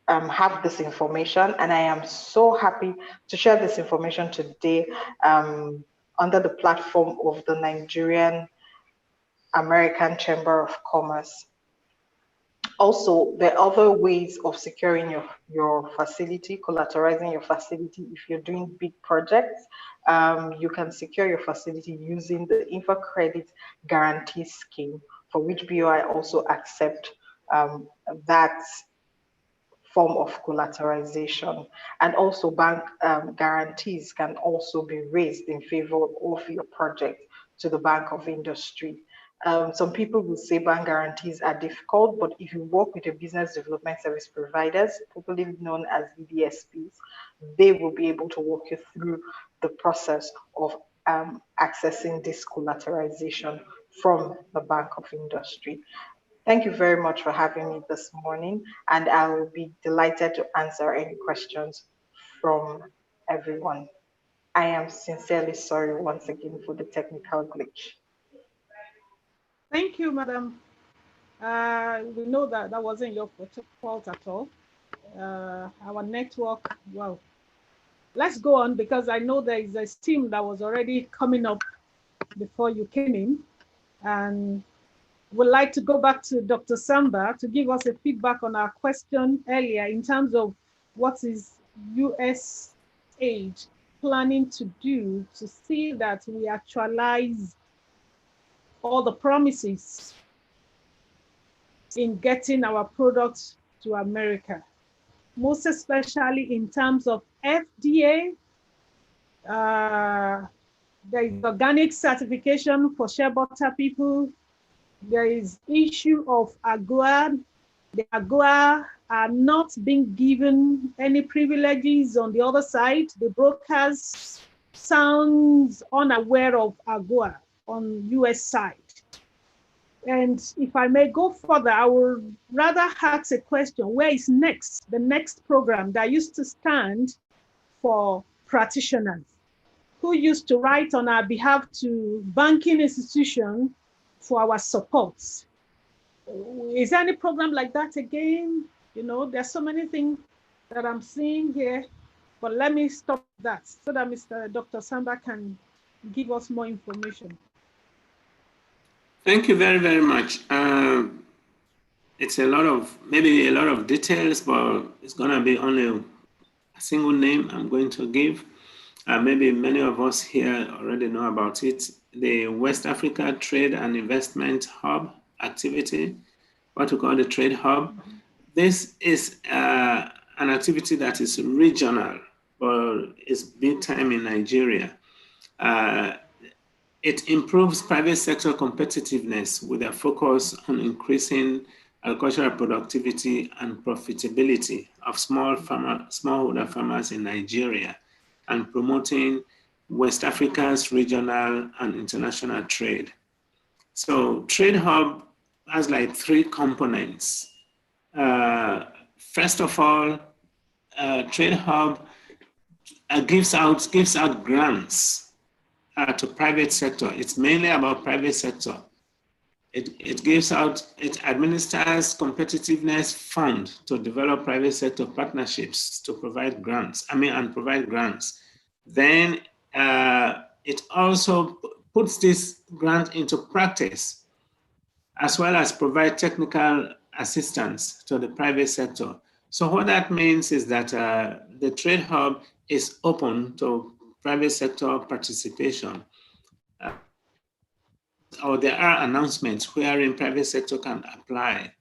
have this information, and I am so happy to share this information today under the platform of the Nigerian-American Chamber of Commerce. Also, there are other ways of securing your facility, collateralizing your facility. If you're doing big projects, you can secure your facility using the InfoCredit Guarantee Scheme, for which BOI also accept that form of collateralization. And also bank guarantees can also be raised in favor of your project to the Bank of Industry. Some people will say bank guarantees are difficult, but if you work with your business development service providers, popularly known as BDSPs, they will be able to walk you through the process of accessing this collateralization from the Bank of Industry. Thank you very much for having me this morning, and I will be delighted to answer any questions from everyone. I am sincerely sorry once again for the technical glitch. Thank you, Madam. We know that that wasn't your fault at all. Our network, wow. Let's go on, because I know there is a steam that was already coming up before you came in. And would like to go back to Dr. Samba to give us a feedback on our question earlier in terms of what is USAID planning to do to see that we actualize all the promises in getting our products to America, most especially in terms of FDA. There is organic certification for shea butter people. There is issue of Agro The AGOA are not being given any privileges on the other side. The brokers sounds unaware of AGOA on US side. And if I may go further, I would rather ask a question: where is next, the next program that used to stand for practitioners who used to write on our behalf to banking institutions for our supports? Is there any program like that again? You know, there's so many things that I'm seeing here, but let me stop that so that Dr. Samba can give us more information. Thank you very, very much. It's maybe a lot of details, but it's going to be only a single name I'm going to give. Maybe many of us here already know about it. The West Africa Trade and Investment Hub activity, what we call the Trade Hub. This is an activity that is regional, but it's big time in Nigeria. It improves private sector competitiveness with a focus on increasing agricultural productivity and profitability of smallholder farmers in Nigeria, and promoting West Africa's regional and international trade. So Trade Hub has like 3 components. First of all, Trade Hub gives out grants to private sector. It's mainly about private sector. It administers competitiveness fund to develop private sector partnerships to provide grants, and provide grants. Then it also puts this grant into practice, as well as provide technical assistance to the private sector. So what that means is that the Trade Hub is open to private sector participation. Or there are announcements wherein private sector can apply,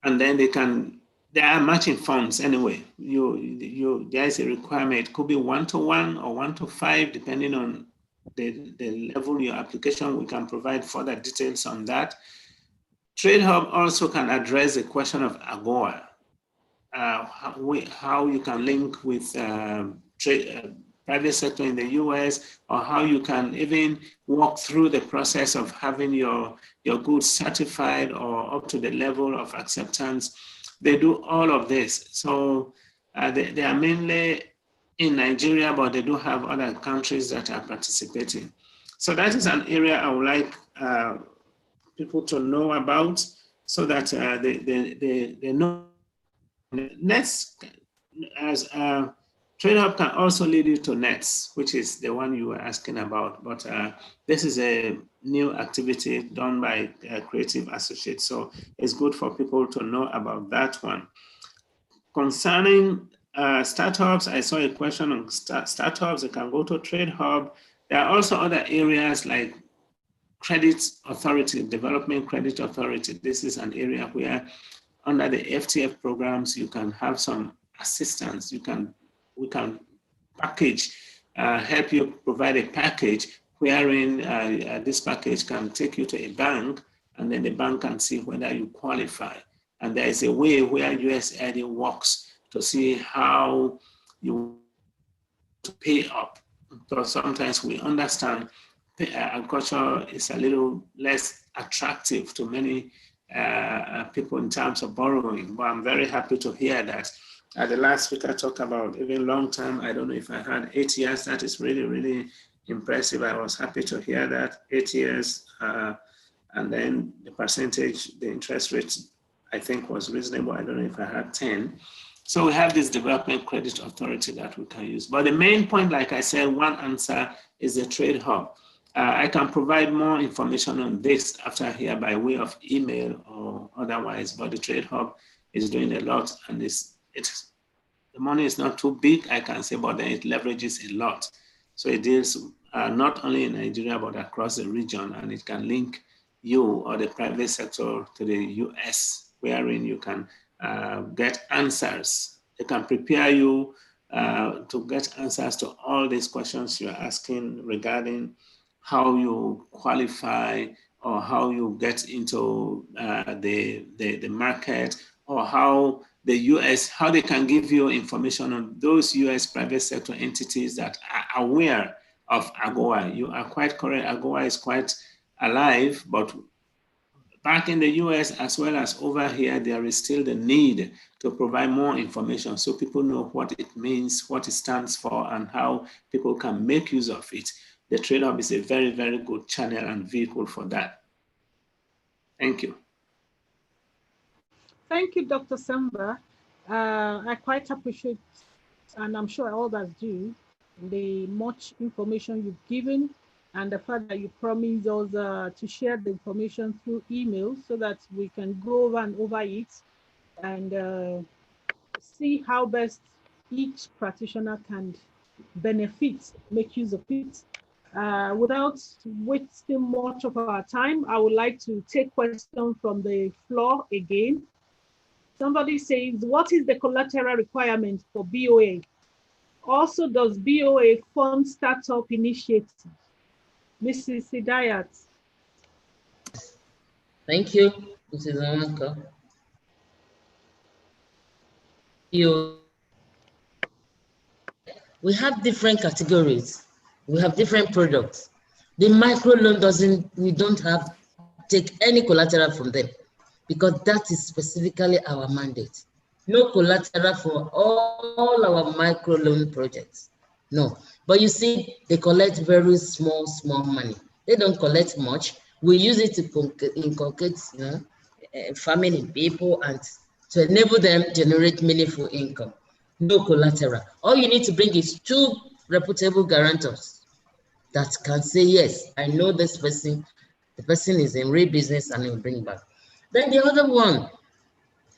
and then there are matching funds anyway. There is a requirement. It could be 1-to-1 or 1-to-5, depending on the level of your application. We can provide further details on that. Trade Hub also can address the question of AGOA, how you can link with private sector in the US, or how you can even walk through the process of having your goods certified or up to the level of acceptance. They do all of this. So they are mainly in Nigeria, but they do have other countries that are participating. So that is an area I would like people to know about, so that they know. Next, as Trade Hub can also lead you to NETS, which is the one you were asking about. But this is a new activity done by Creative Associates. So it's good for people to know about that one. Concerning startups, I saw a question on startups. They can go to Trade Hub. There are also other areas like Credit Authority, Development Credit Authority. This is an area where under the FTF programs, you can have some assistance. We can package, help you provide a package wherein this package can take you to a bank, and then the bank can see whether you qualify. And there is a way where USAID works to see how you pay up. Because sometimes we understand agriculture is a little less attractive to many people in terms of borrowing. But I'm very happy to hear that. The last speaker talked about even long term. I don't know if I had 8 years. That is really, really impressive. I was happy to hear that, 8 years. And then the percentage, the interest rate, I think was reasonable. I don't know if I had 10. So we have this Development Credit Authority that we can use. But the main point, like I said, one answer is the Trade Hub. I can provide more information on this after here by way of email or otherwise, but the Trade Hub is doing a lot, and the money is not too big, I can say, but then it leverages a lot. So it deals not only in Nigeria, but across the region, and it can link you or the private sector to the US, wherein you can get answers. They can prepare you to get answers to all these questions you're asking regarding how you qualify or how you get into the market, or how the US, how they can give you information on those US private sector entities that are aware of AGOA. You are quite correct, AGOA is quite alive, but back in the US as well as over here, there is still the need to provide more information so people know what it means, what it stands for, and how people can make use of it. The Trade Hub is a very, very good channel and vehicle for that. Thank you. Thank you, Dr. Samba. I quite appreciate, and I'm sure others do, the much information you've given and the fact that you promised us to share the information through email so that we can go over it and see how best each practitioner can benefit, make use of it. Without wasting much of our time, I would like to take questions from the floor again. Somebody says, what is the collateral requirement for BOA? Also, does BOA fund startup initiatives? Mrs. Hidayat. Thank you, Mrs. Amanka. We have different categories. We have different products. The microloan we don't have take any collateral from them because that is specifically our mandate. No collateral for all our microloan projects. No, but you see, they collect very small money. They don't collect much. We use it to inculcate, farming in people and to enable them generate meaningful income. No collateral. All you need to bring is 2 reputable guarantors that can say, yes, I know this person, the person is in real business and will bring back. Then the other one,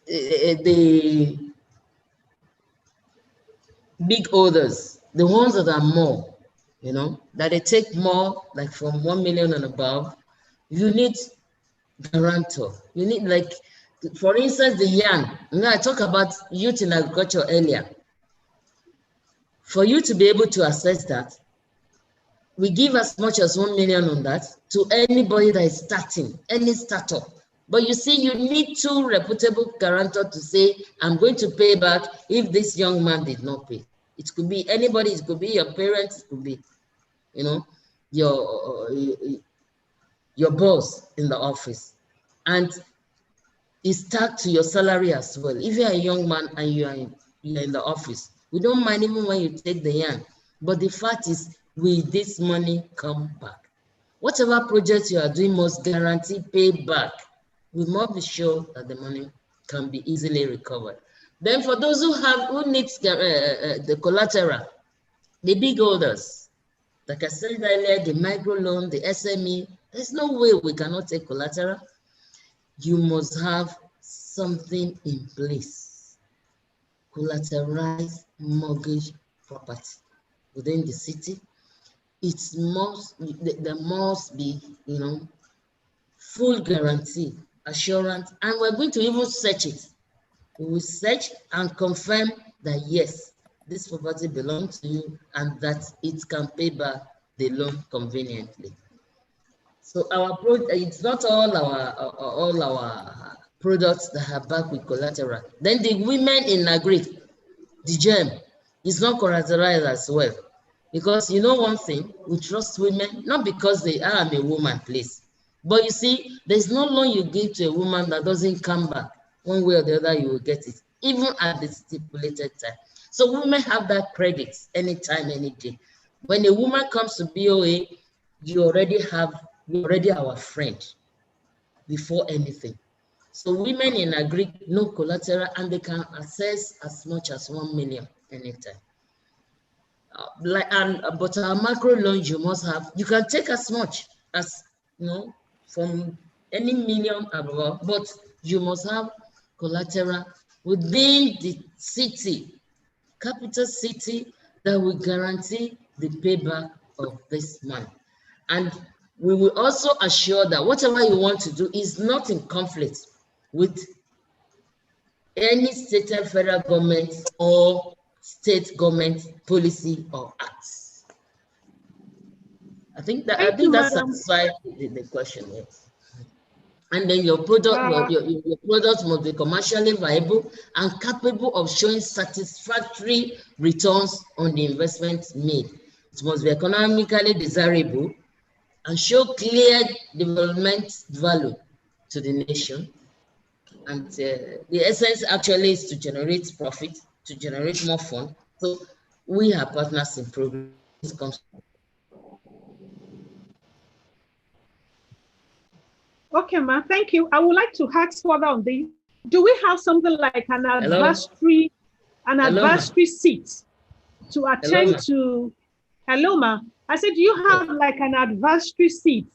the big orders, the ones that are more, that they take more, like from 1 million and above, you need guarantor. You need, like, for instance, the yarn. I talked about youth in agriculture earlier. For you to be able to assess that, we give as much as 1 million on that to anybody that is starting, any startup. But you see, you need 2 reputable guarantors to say, I'm going to pay back if this young man did not pay. It could be anybody, it could be your parents, it could be, your boss in the office. And it's tagged to your salary as well. If you're a young man and you're in the office, we don't mind even when you take the yarn. But the fact is, will this money come back? Whatever project you are doing must guarantee payback. We must be sure that the money can be easily recovered. Then for those who needs the collateral, the big holders, like I said earlier, the microloan, the SME, there's no way we cannot take collateral. You must have something in place. Collateralized mortgage property within the city. There must be, full guarantee, assurance, and we're going to even search it. We will search and confirm that yes, this property belongs to you and that it can pay back the loan conveniently. So our product, it's not all our products that are backed with collateral. Then the women in agri, the gem, is not collateralized as well. Because you know one thing, we trust women, not because they are a woman, please. But you see, there's no loan you give to a woman that doesn't come back. One way or the other, you will get it, even at the stipulated time. So women have that credit anytime, any day. When a woman comes to BOA, you're already our friend before anything. So women in agri, no collateral, and they can access as much as 1 million anytime. But our macro loans, you must have, you can take as much as, from any million above, but you must have collateral within the city, capital city, that will guarantee the payback of this money. And we will also assure that whatever you want to do is not in conflict with any state and federal government or state government policy or acts. I think that satisfies the question. Yes. And then your product, your product must be commercially viable and capable of showing satisfactory returns on the investment made. It must be economically desirable and show clear development value to the nation. And the essence actually is to generate profit, to generate more fund. So we are partners in progress. Okay, ma, thank you. I would like to ask further on this. Do we have something like an advisory, seat to attend to? Hello, ma. I said, do you have like an advisory seat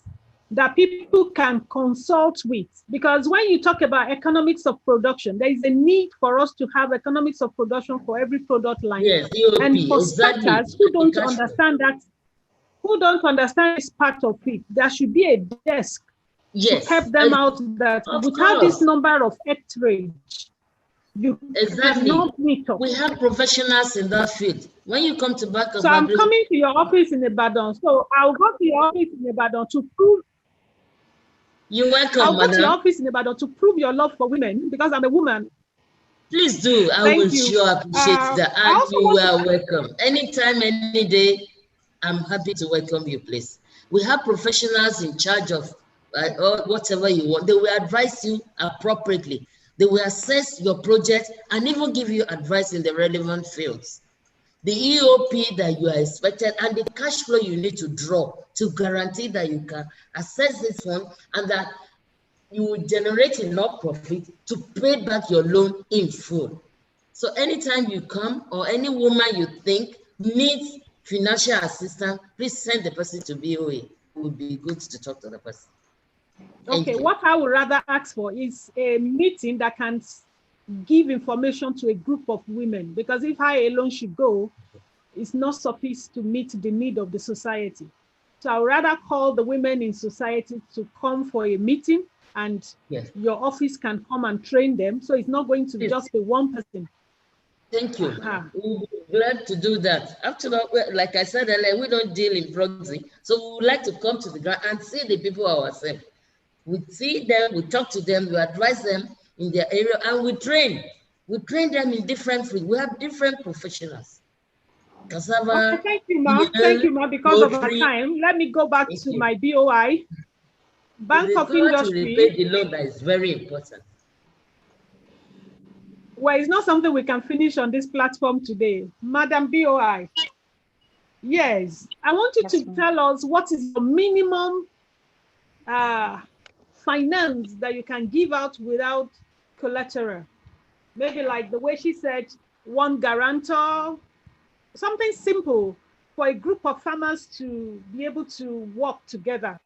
that people can consult with? Because when you talk about economics of production, there is a need for us to have economics of production for every product line. Yes, EOP, and for exactly. starters who don't understand that, who don't understand this part of it, there should be a desk to help them out, that without this number of hectareage, you cannot meet up. We have professionals in that field. When you come to back of So I'm coming to your office in Ibadan. So I'll go to your office in Ibadan to prove. You're welcome, I'll go madam. to your office in Ibadan to prove your love for women because I'm a woman. Please do. I will sure appreciate that. And you are welcome. Anytime, any day, I'm happy to welcome you, please. We have professionals in charge of whatever you want. They will advise you appropriately. They will assess your project and even give you advice in the relevant fields. The EOP that you are expected and the cash flow you need to draw to guarantee that you can assess this fund and that you will generate enough profit to pay back your loan in full. So anytime you come or any woman you think needs financial assistance, please send the person to BOA. It would be good to talk to the person. Okay, what I would rather ask for is a meeting that can give information to a group of women, because if I alone should go, it's not sufficient to meet the need of the society. So I would rather call the women in society to come for a meeting, and your office can come and train them. So it's not going to just be one person. Thank you. We'll be glad to do that. After all, like I said earlier, we don't deal in proxy. So we would like to come to the ground and see the people ourselves. We see them, we talk to them, we advise them in their area, and we train. We train them in different fields. We have different professionals. Cassava. Okay, thank you, ma. Thank you, ma. Because of our time, let me go back to my BOI. Bank of Industry. To repay the loan that is very important. Well, it's not something we can finish on this platform today. Madam BOI. Yes, I want you to tell us what is the minimum finance that you can give out without collateral. Maybe like the way she said, one guarantor, something simple for a group of farmers to be able to work together.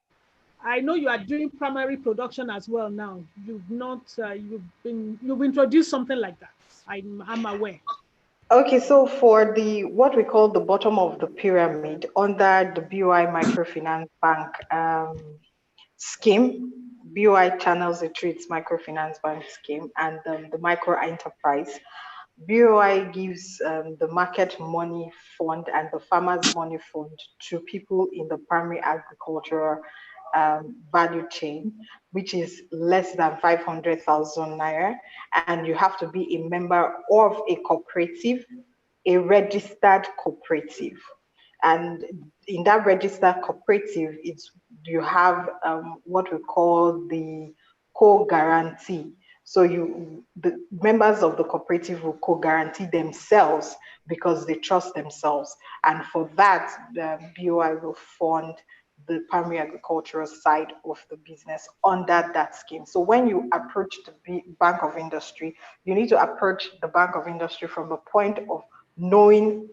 I know you are doing primary production as well now. You've not, you've introduced something like that. I'm aware. Okay, so for the what we call the bottom of the pyramid under the BOI Microfinance Bank scheme, BOI channels it through its Microfinance Bank scheme and the micro enterprise. BOI gives the market money fund and the farmers money fund to people in the primary agricultural value chain, which is less than 500,000 naira, and you have to be a member of a cooperative, a registered cooperative. And in that registered cooperative, you have what we call the co-guarantee. So the members of the cooperative will co-guarantee themselves because they trust themselves. And for that, the BOI will fund the primary agricultural side of the business under that scheme. So when you approach the Bank of Industry, you need to approach the Bank of Industry from the point of knowing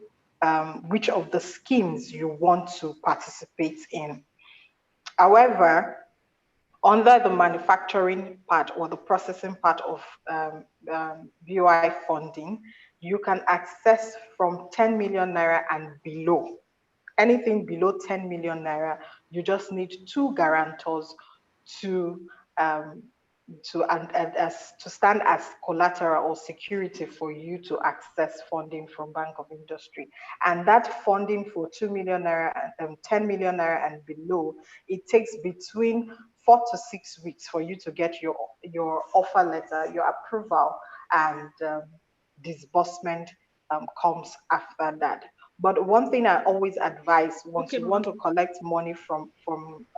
which of the schemes you want to participate in. However, under the manufacturing part or the processing part of BOI funding, you can access from 10 million naira and below. Anything below 10 million naira, you just need 2 guarantors to to stand as collateral or security for you to access funding from Bank of Industry. And that funding for 2 million naira and 10 million naira and below, it takes between 4 to 6 weeks for you to get your offer letter, your approval, and disbursement comes after that. But one thing I always advise, once you want to collect money from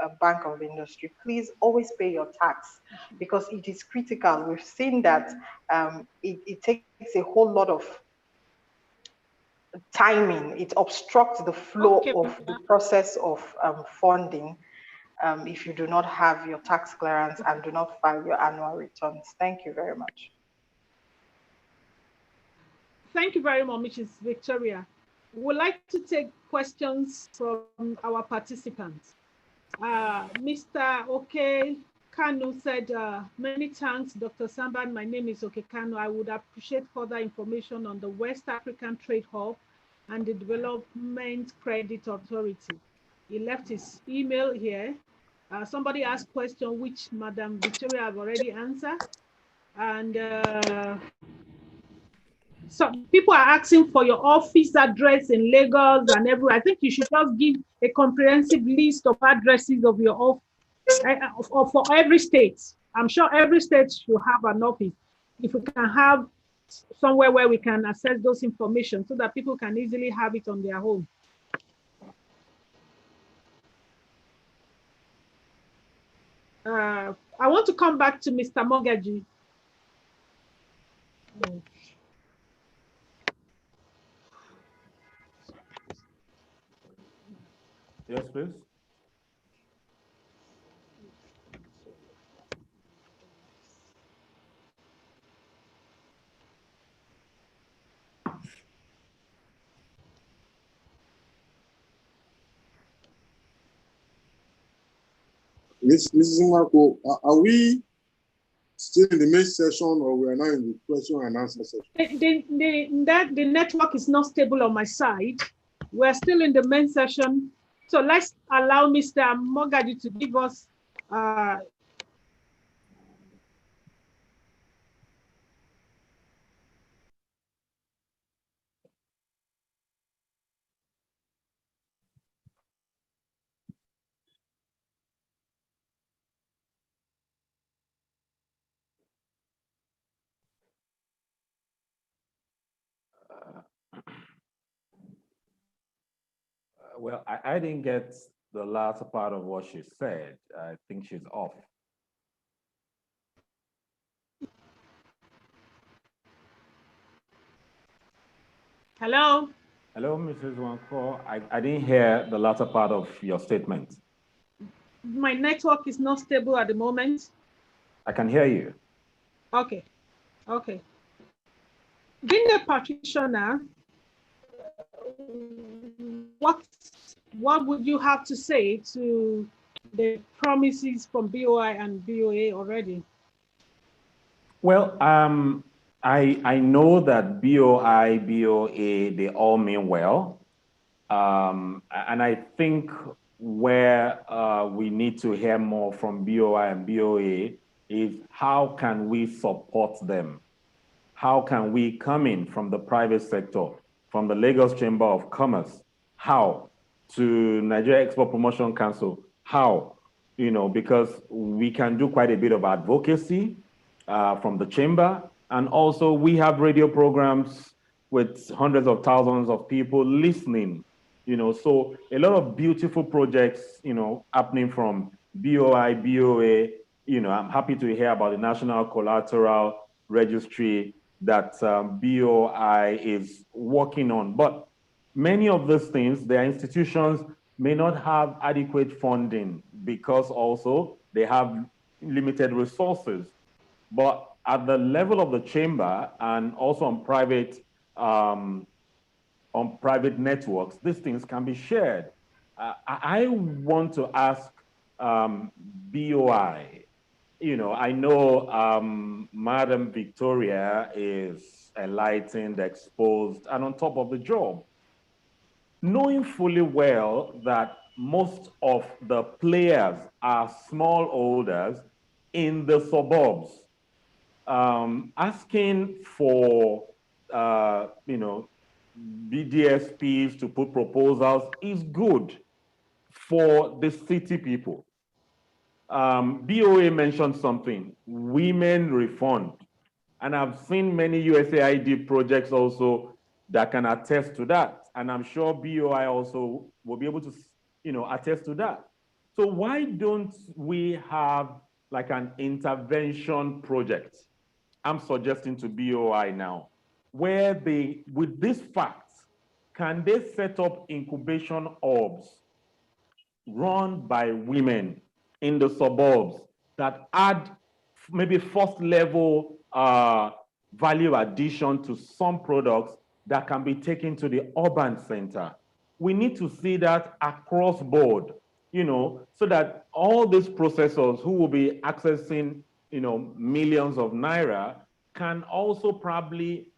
a Bank of Industry, please always pay your tax, because it is critical. We've seen that it takes a whole lot of timing. It obstructs the flow of the process of funding if you do not have your tax clearance and do not file your annual returns. Thank you very much. Thank you very much, Mrs. Victoria. We'd like to take questions from our participants. Mr. Oke Kanu said, many thanks, Dr. Samban. My name is Oke Kanu. I would appreciate further information on the West African Trade Hub and the Development Credit Authority. He left his email here. Somebody asked a question which Madam Victoria have already answered. And some people are asking for your office address in Lagos and everywhere. I think you should just give a comprehensive list of addresses of your office for every state. I'm sure every state should have an office. If we can have somewhere where we can access those information so that people can easily have it on their home. I want to come back to Mr. Mogaji. Yes, please. Mrs. Nwako, are we still in the main session or we are now in the question and answer session? The network is not stable on my side. We're still in the main session. So let's allow Mr. Mogaji to give us Well, I didn't get the last part of what she said. I think she's off. Hello? Hello, Mrs. Wanko. I didn't hear the latter part of your statement. My network is not stable at the moment. I can hear you. Okay, okay. Being a practitioner, what would you have to say to the promises from BOI and BOA already? Well, I know that BOI, BOA, they all mean well. And I think where we need to hear more from BOI and BOA is how can we support them? How can we come in from the private sector, from the Lagos Chamber of Commerce? How? To Nigeria Export Promotion Council? How? You know, because we can do quite a bit of advocacy from the chamber. And also we have radio programs with hundreds of thousands of people listening, you know, so a lot of beautiful projects, you know, happening from BOI, BOA. You know, I'm happy to hear about the National Collateral Registry that BOI is working on. But many of these things, their institutions may not have adequate funding because also they have limited resources. But at the level of the chamber and also on private networks, these things can be shared. I want to ask BOI, you know, I know Madam Victoria is enlightened, exposed, and on top of the job. Knowing fully well that most of the players are smallholders, in the suburbs, asking for, BDSPs to put proposals is good for the city people. BOA mentioned something, women refund. And I've seen many USAID projects also that can attest to that. And I'm sure BOI also will be able to, attest to that. So why don't we have like an intervention project? I'm suggesting to BOI now, where they, with these facts, can they set up incubation hubs run by women in the suburbs that add maybe first level value addition to some products that can be taken to the urban center? We need to see that across board, so that all these processors who will be accessing, millions of naira can also probably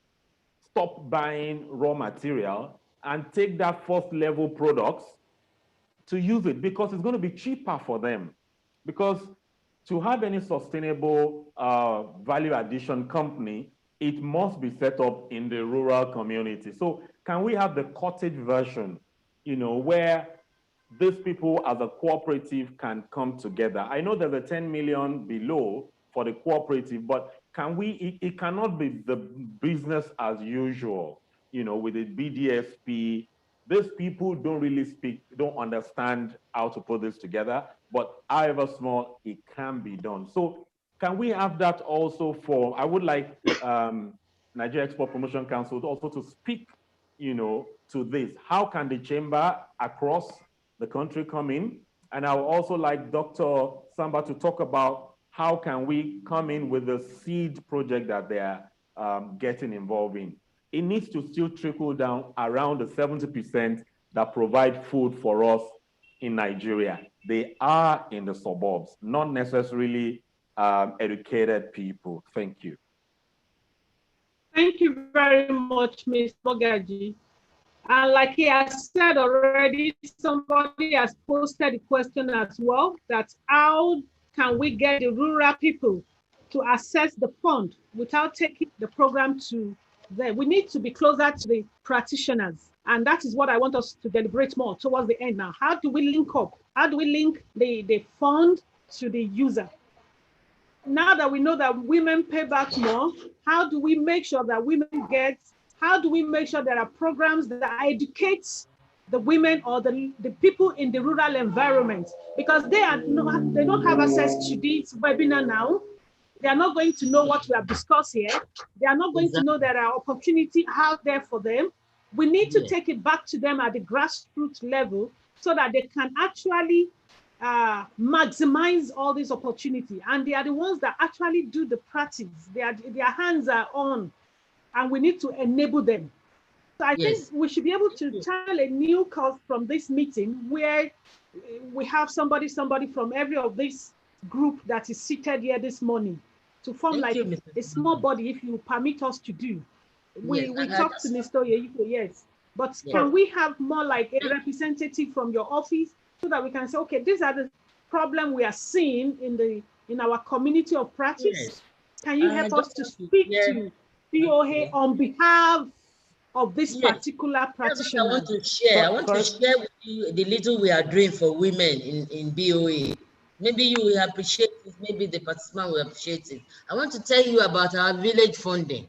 stop buying raw material and take that first level products to use it, because it's going to be cheaper for them. Because to have any sustainable value addition company, it must be set up in the rural community. So can we have the cottage version, where these people as a cooperative can come together? I know there's a 10 million below for the cooperative, but can we, it cannot be the business as usual, with the BDSP. These people don't really don't understand how to put this together, but however small, it can be done. So can we have that also for, I would like Nigeria Export Promotion Council also to speak, to this. How can the chamber across the country come in? And I would also like Dr. Samba to talk about how can we come in with the seed project that they're getting involved in. It needs to still trickle down around the 70% that provide food for us in Nigeria. They are in the suburbs, not necessarily educated people. Thank you. Thank you very much, Ms. Mogaji. And like he has said already, somebody has posted a question as well, that how can we get the rural people to access the fund without taking the program to them? We need to be closer to the practitioners. And that is what I want us to deliberate more towards the end now. How do we link up? How do we link the fund to the user? Now that we know that women pay back more, how do we make sure that women get, how do we make sure there are programs that educate the women or the people in the rural environment? Because they don't have access to this webinar now. They are not going to know what we have discussed here. They are not going to know there are opportunities out there for them. We need to take it back to them at the grassroots level so that they can actually maximize all these opportunities. And they are the ones that actually do the practice. Their hands are on, and we need to enable them. So I think we should be able to channel a new course from this meeting where we have somebody from every of this group that is seated here this morning to form a small body, if you permit us to do. We talked to Mr. Oyeyiko, yes. But can we have more like a representative from your office so that we can say, okay, these are the problems we are seeing in our community of practice. Can you help us to speak to BOA on behalf of this particular practitioner? I want to share. I want to share with you the little we are doing for women in BOA. Maybe you will appreciate it, maybe the participant will appreciate it. I want to tell you about our village funding.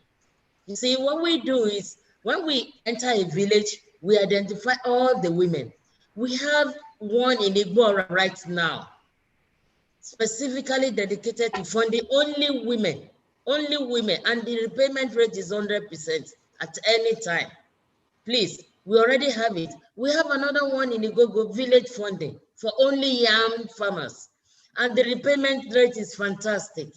You see, what we do is when we enter a village, we identify all the women. We have one in Igbo right now, specifically dedicated to funding only women, and the repayment rate is 100% at any time. Please, we already have it. We have another one in Igogo village funding for only yam farmers, and the repayment rate is fantastic.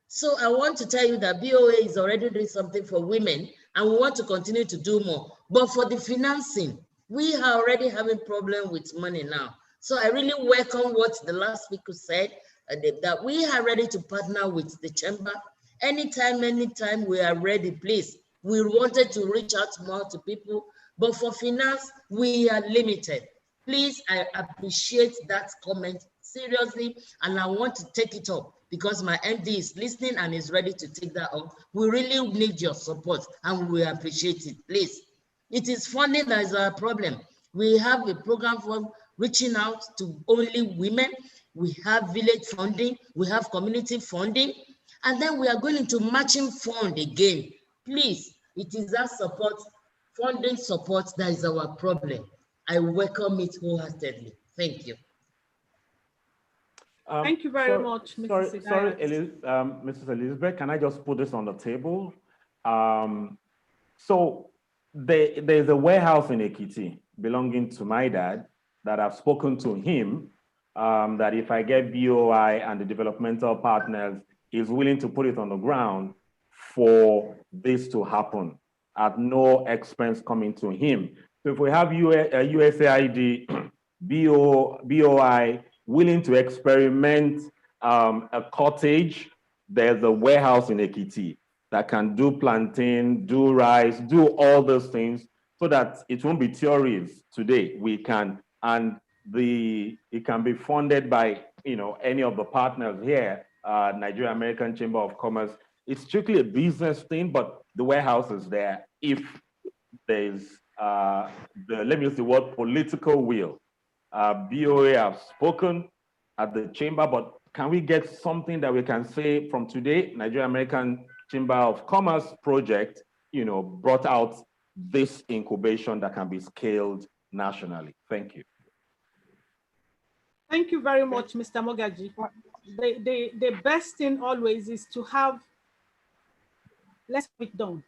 So I want to tell you that BOA is already doing something for women, and we want to continue to do more. But for the financing, we are already having problem with money now. So I really welcome what the last speaker said, that we are ready to partner with the chamber. Anytime we are ready, please. We wanted to reach out more to people, but for finance, we are limited. Please, I appreciate that comment seriously, and I want to take it up because my MD is listening and is ready to take that up. We really need your support and we appreciate it, please. It is funding that is our problem. We have a program for reaching out to only women. We have village funding, we have community funding, and then we are going into matching fund again. Please, it is that support, funding support, that is our problem. I welcome it wholeheartedly. Thank you. Thank you very much, Mrs. Sorry, Mrs. Elizabeth, can I just put this on the table? So there's a warehouse in Ekiti belonging to my dad that I've spoken to him, that if I get BOI and the developmental partners is willing to put it on the ground for this to happen at no expense coming to him. So if we have USAID, BOI willing to experiment a cottage, there's a warehouse in Ekiti that can do plantain, do rice, do all those things so that it won't be theories today. We can, and it can be funded by any of the partners here, Nigerian-American Chamber of Commerce. It's strictly a business thing, but the warehouse is there if there's let me use the word political will. BOA have spoken at the chamber, but can we get something that we can say from today, Nigerian-American Chamber of Commerce project, brought out this incubation that can be scaled nationally? Thank you. Thank you very much, Mr. Mogaji. The best thing always is to have, let's put it down.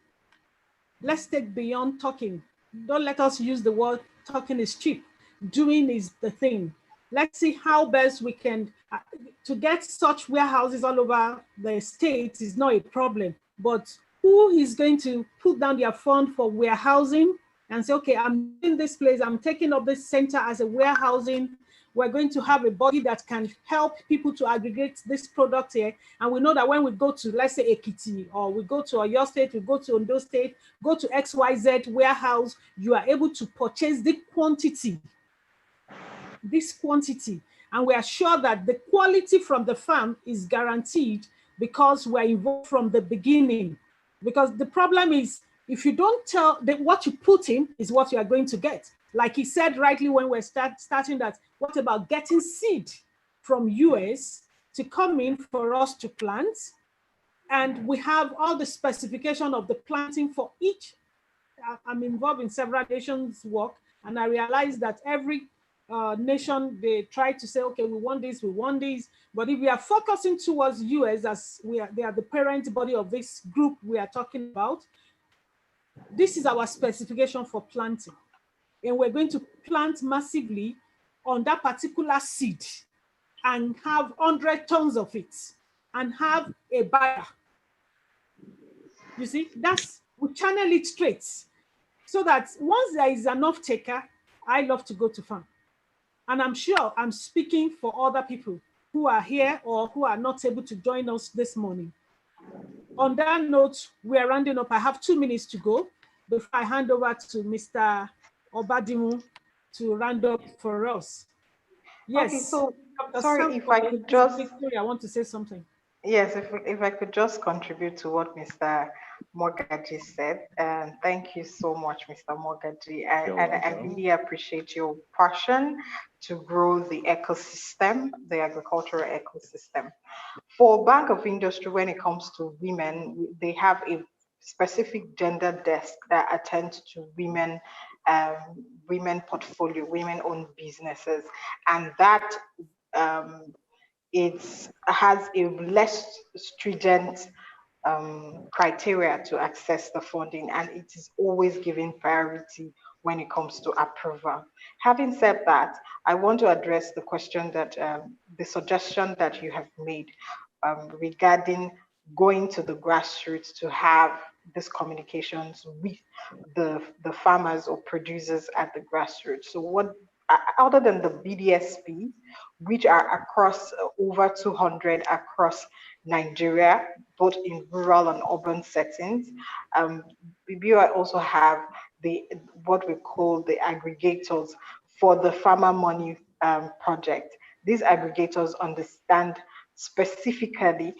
Let's take beyond talking. Don't let us use the word talking is cheap. Doing is the thing. Let's see how best we can, to get such warehouses all over the state is not a problem, but who is going to put down their fund for warehousing and say, okay, I'm in this place, I'm taking up this center as a warehousing. We're going to have a body that can help people to aggregate this product here. And we know that when we go to, let's say, Ekiti, or we go to Oyo State, we go to Ondo State, go to XYZ warehouse, you are able to purchase this quantity. And we are sure that the quality from the farm is guaranteed because we're involved from the beginning. Because the problem is, if you don't tell what you put in is what you are going to get. Like he said rightly when we're starting that, what about getting seed from US to come in for us to plant? And we have all the specification of the planting for each. I'm involved in several nations' work, and I realize that every nation, they try to say, okay, we want this, we want this. But if we are focusing towards US, as they are the parent body of this group we are talking about, this is our specification for planting. And we're going to plant massively on that particular seed and have 100 tons of it and have a buyer. You see, we channel it straight so that once there is an off-taker, I love to go to farm. And I'm sure I'm speaking for other people who are here or who are not able to join us this morning. On that note, we are rounding up. I have 2 minutes to go before I hand over to Mr. Obadimu to round up for us. Yes. Okay, so sorry if I could just, Victoria, I want to say something. Yes, if I could just contribute to what Mr. Mogaji said, and thank you so much, Mr. Mogaji. I really appreciate your passion to grow the ecosystem, the agricultural ecosystem. For Bank of Industry, when it comes to women, they have a specific gender desk that attends to women, women portfolio, women-owned businesses, and that it has a less stringent criteria to access the funding, and it is always given priority when it comes to approval. Having said that, I want to address the question that the suggestion that you have made regarding going to the grassroots to have these communications with the farmers or producers at the grassroots. So what, other than the BDSP, which are across over 200 across Nigeria, both in rural and urban settings, BBI also have what we call the aggregators for the farmer money project. these aggregators understand specifically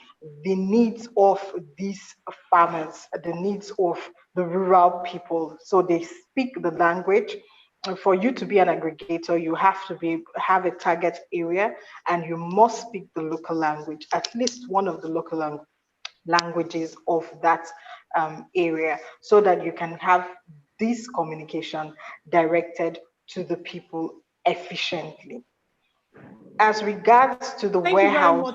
the needs of these farmers, the needs of the rural people. So they speak the language. For you to be an aggregator, you have to have a target area, and you must speak the local language, at least one of the local languages of that area, so that you can have this communication directed to the people efficiently. As regards to the warehouse,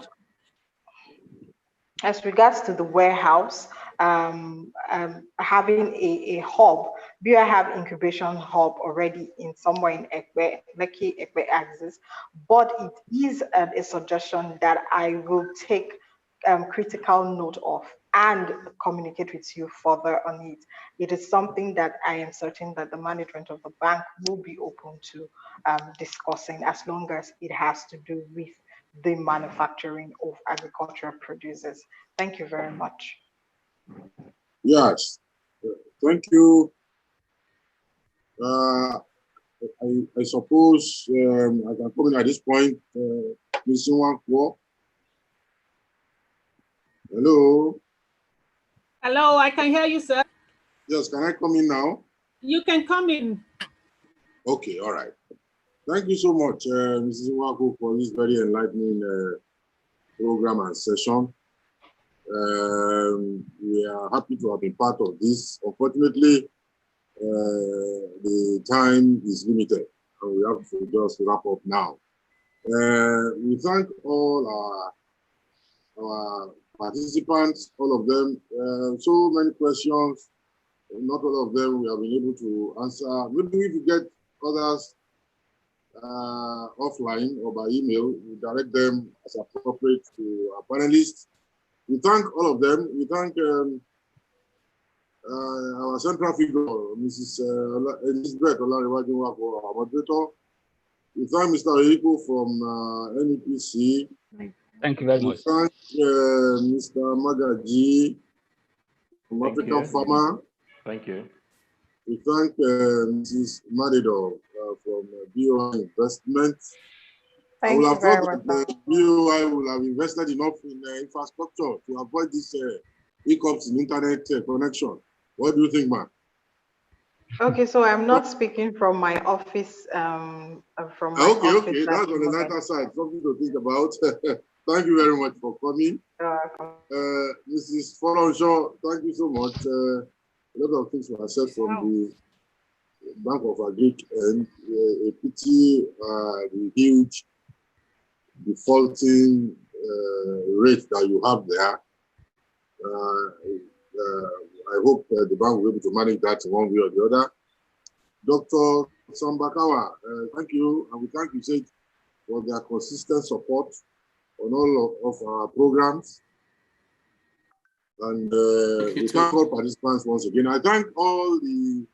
having a hub, BUI have incubation hub already in somewhere in Ekpe, Lekki Ekpe axis, but it is a suggestion that I will take critical note of and communicate with you further on it. It is something that I am certain that the management of the bank will be open to discussing, as long as it has to do with the manufacturing of agricultural produces. Thank you very much. Yes, thank you. I suppose I can come in at this point. Ms. Nwankwo. Hello. Hello, I can hear you, sir. Yes, can I come in now? You can come in. Okay, all right. Thank you so much, Mrs. Nwankwo, for this very enlightening program and session. We are happy to have been part of this. Unfortunately, the time is limited, and we have to just wrap up now. We thank all our participants, all of them. So many questions, not all of them we have been able to answer. Maybe if you get others offline or by email, we direct them as appropriate to our panelists. We thank all of them. We thank our central figure, Mrs. Elizabeth Olarewaju, for our moderator. We thank Mr. Oyiko from NEPC. Thank you very much. We thank Mr. Magaji from African Farmer. Thank you. We thank Mrs. Marido from BOI Investment. I would have thought that the BOI will have invested enough in infrastructure to avoid these hiccups in internet connection. What do you think, ma'am? Okay, so I'm not speaking from my office. Okay, that's on the lighter side, something to think about. Thank you very much for coming. Mrs. Folonshaw, thank you so much. A lot of things were said from the Bank of Agric, and a pity the huge defaulting rate that you have there. I hope the bank will be able to manage that one way or the other. Dr. Sambakawa, thank you, and we thank you, Sage, for their consistent support on all of our programs. And we thank all participants once again. I thank all the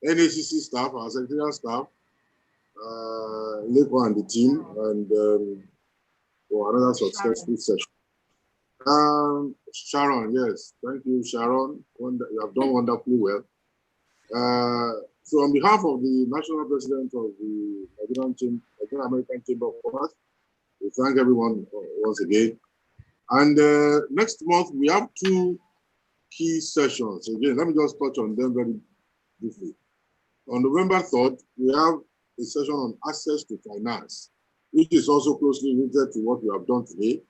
NACC staff, our secretarial staff, Leko and the team, and for another successful session. Sharon, yes, thank you, Sharon. You have done wonderfully well. So on behalf of the National President of the Nigerian-American Chamber of Commerce, we thank everyone once again. And next month, we have 2 key sessions. Again, let me just touch on them very briefly. On November 3rd, we have a session on access to finance, which is also closely related to what we have done today.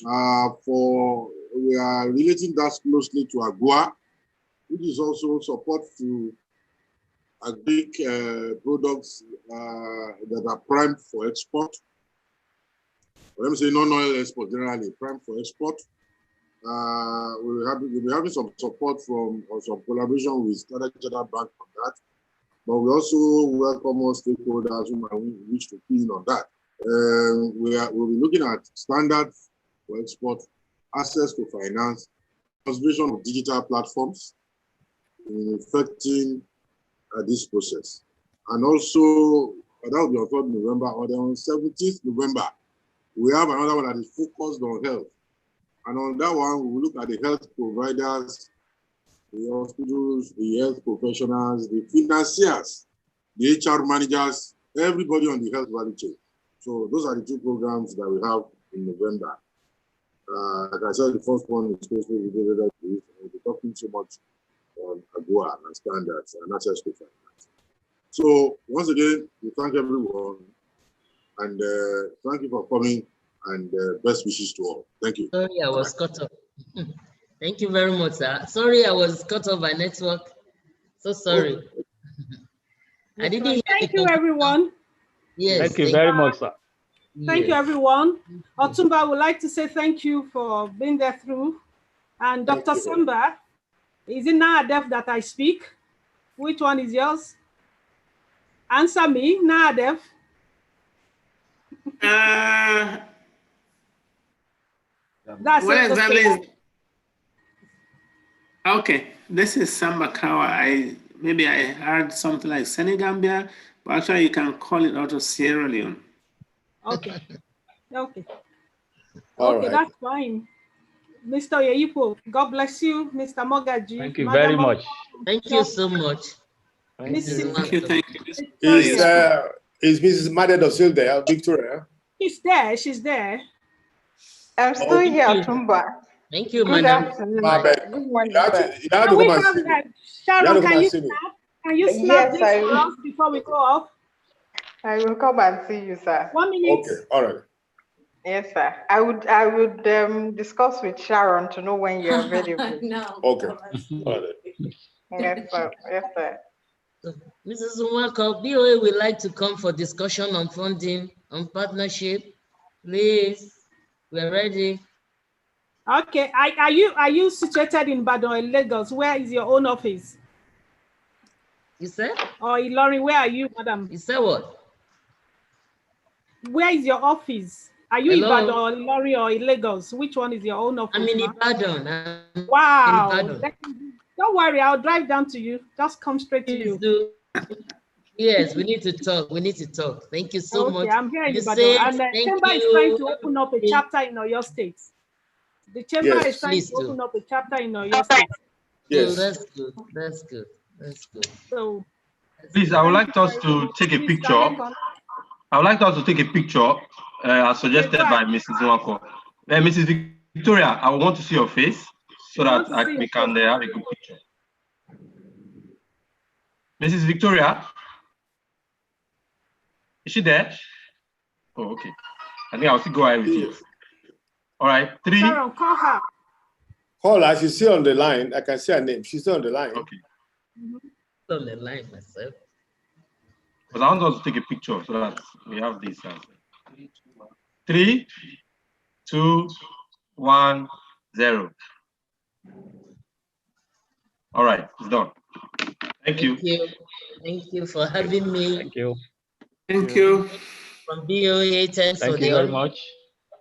We are relating that closely to AGUA, which is also support to agric products that are primed for export. Let me say non-oil export generally, primed for export. We'll be having some support from, or some collaboration with Standard Chartered Bank on that. But we also welcome all stakeholders who might wish to key in on that. We'll be looking at standards for export, access to finance, conservation of digital platforms in affecting this process. And also, that will be on 3rd November, or then on 17th November, we have another one that is focused on health. And on that one, we will look at the health providers, the hospitals, the health professionals, the financiers, the HR managers, everybody on the health value chain. So those are the two programs that we have in November. Like I said, the first one is closely related to this, and we'll be talking so much on Agro and standards and access to finance. So once again, we thank everyone, and thank you for coming, and best wishes to all. Thank you. Sorry, I was cut off. Thank you very much, sir. Sorry, I was cut off by network. So sorry. I didn't hear. Thank you, everyone. Yes. Thank you very much, sir. Thank you, everyone. Otumba, I would like to say thank you for being there through. And Dr. Samba, is it Naadef that I speak? Which one is yours? Answer me, Naadef. That's what it, exactly okay. is? Okay, this is Samba Kawa. Maybe I heard something like Senegambia, but actually you can call it out of Sierra Leone. Okay. Okay. All Okay, right. that's fine. Mr. Oyeyipo, God bless you. Mr. Mogaji. Thank you very much. Thank you so much. Thank you. Is Mrs. Madedo still there, Victoria? She's there. She's there. I'm still here, Tumba. Thank you, Good madam. afternoon. Good morning, you have to come and see me. Sharon, can you snap? Can you snap Yes, this I for will. us before we go off? I will come and see you, sir. 1 minute. Okay, all right. Yes, sir. I would discuss with Sharon to know when you're available. No. Okay. All right. Yes, sir. Yes, sir. So, Mrs. Nwako, BOA would like to come for discussion on funding, on partnership. Please, we're ready. Okay. Are you situated in Badon or Lagos? Where is your own office? You said? Or Ilorin, where are you, madam? You said what? Where is your office? Are you Hello? in Badon or Ilorin or in Lagos? Which one is your own office? I'm in Ibadan. Wow. In Ibadan. Don't worry, I'll drive down to you. Just come straight to you. Yes, we need to talk. We need to talk. Thank you so much. I'm here in You Ibadan. said And the thank chamber is you. trying to open up a chapter in Oyo State. The chamber is trying Please to do. open up a chapter in Oyo State. Yes. So that's good. That's good. That's good. So, please, I would like us to take a picture. I would like us to take a picture as suggested by Mrs. Nwako. Mrs. Victoria, I want to see your face so that we can have a good picture. Mrs. Victoria, is she there? Oh, okay. I think I'll still go ahead with you. All right, 3. Sharon, call her. Call her. She's still on the line. I can see her name. She's still on the line. Okay. On the line myself. Because I want us to take a picture so that we have this. 3, 2, 1, 0. All right, it's done. Thank you. Thank you for having me. Thank you. Thank you. From BOA, thanks for Thank you very much.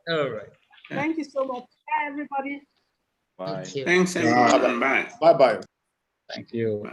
All right. Thank you so much. Bye, everybody. Bye. Thank you. Thanks, everyone. Bye. Bye-bye. Thank you.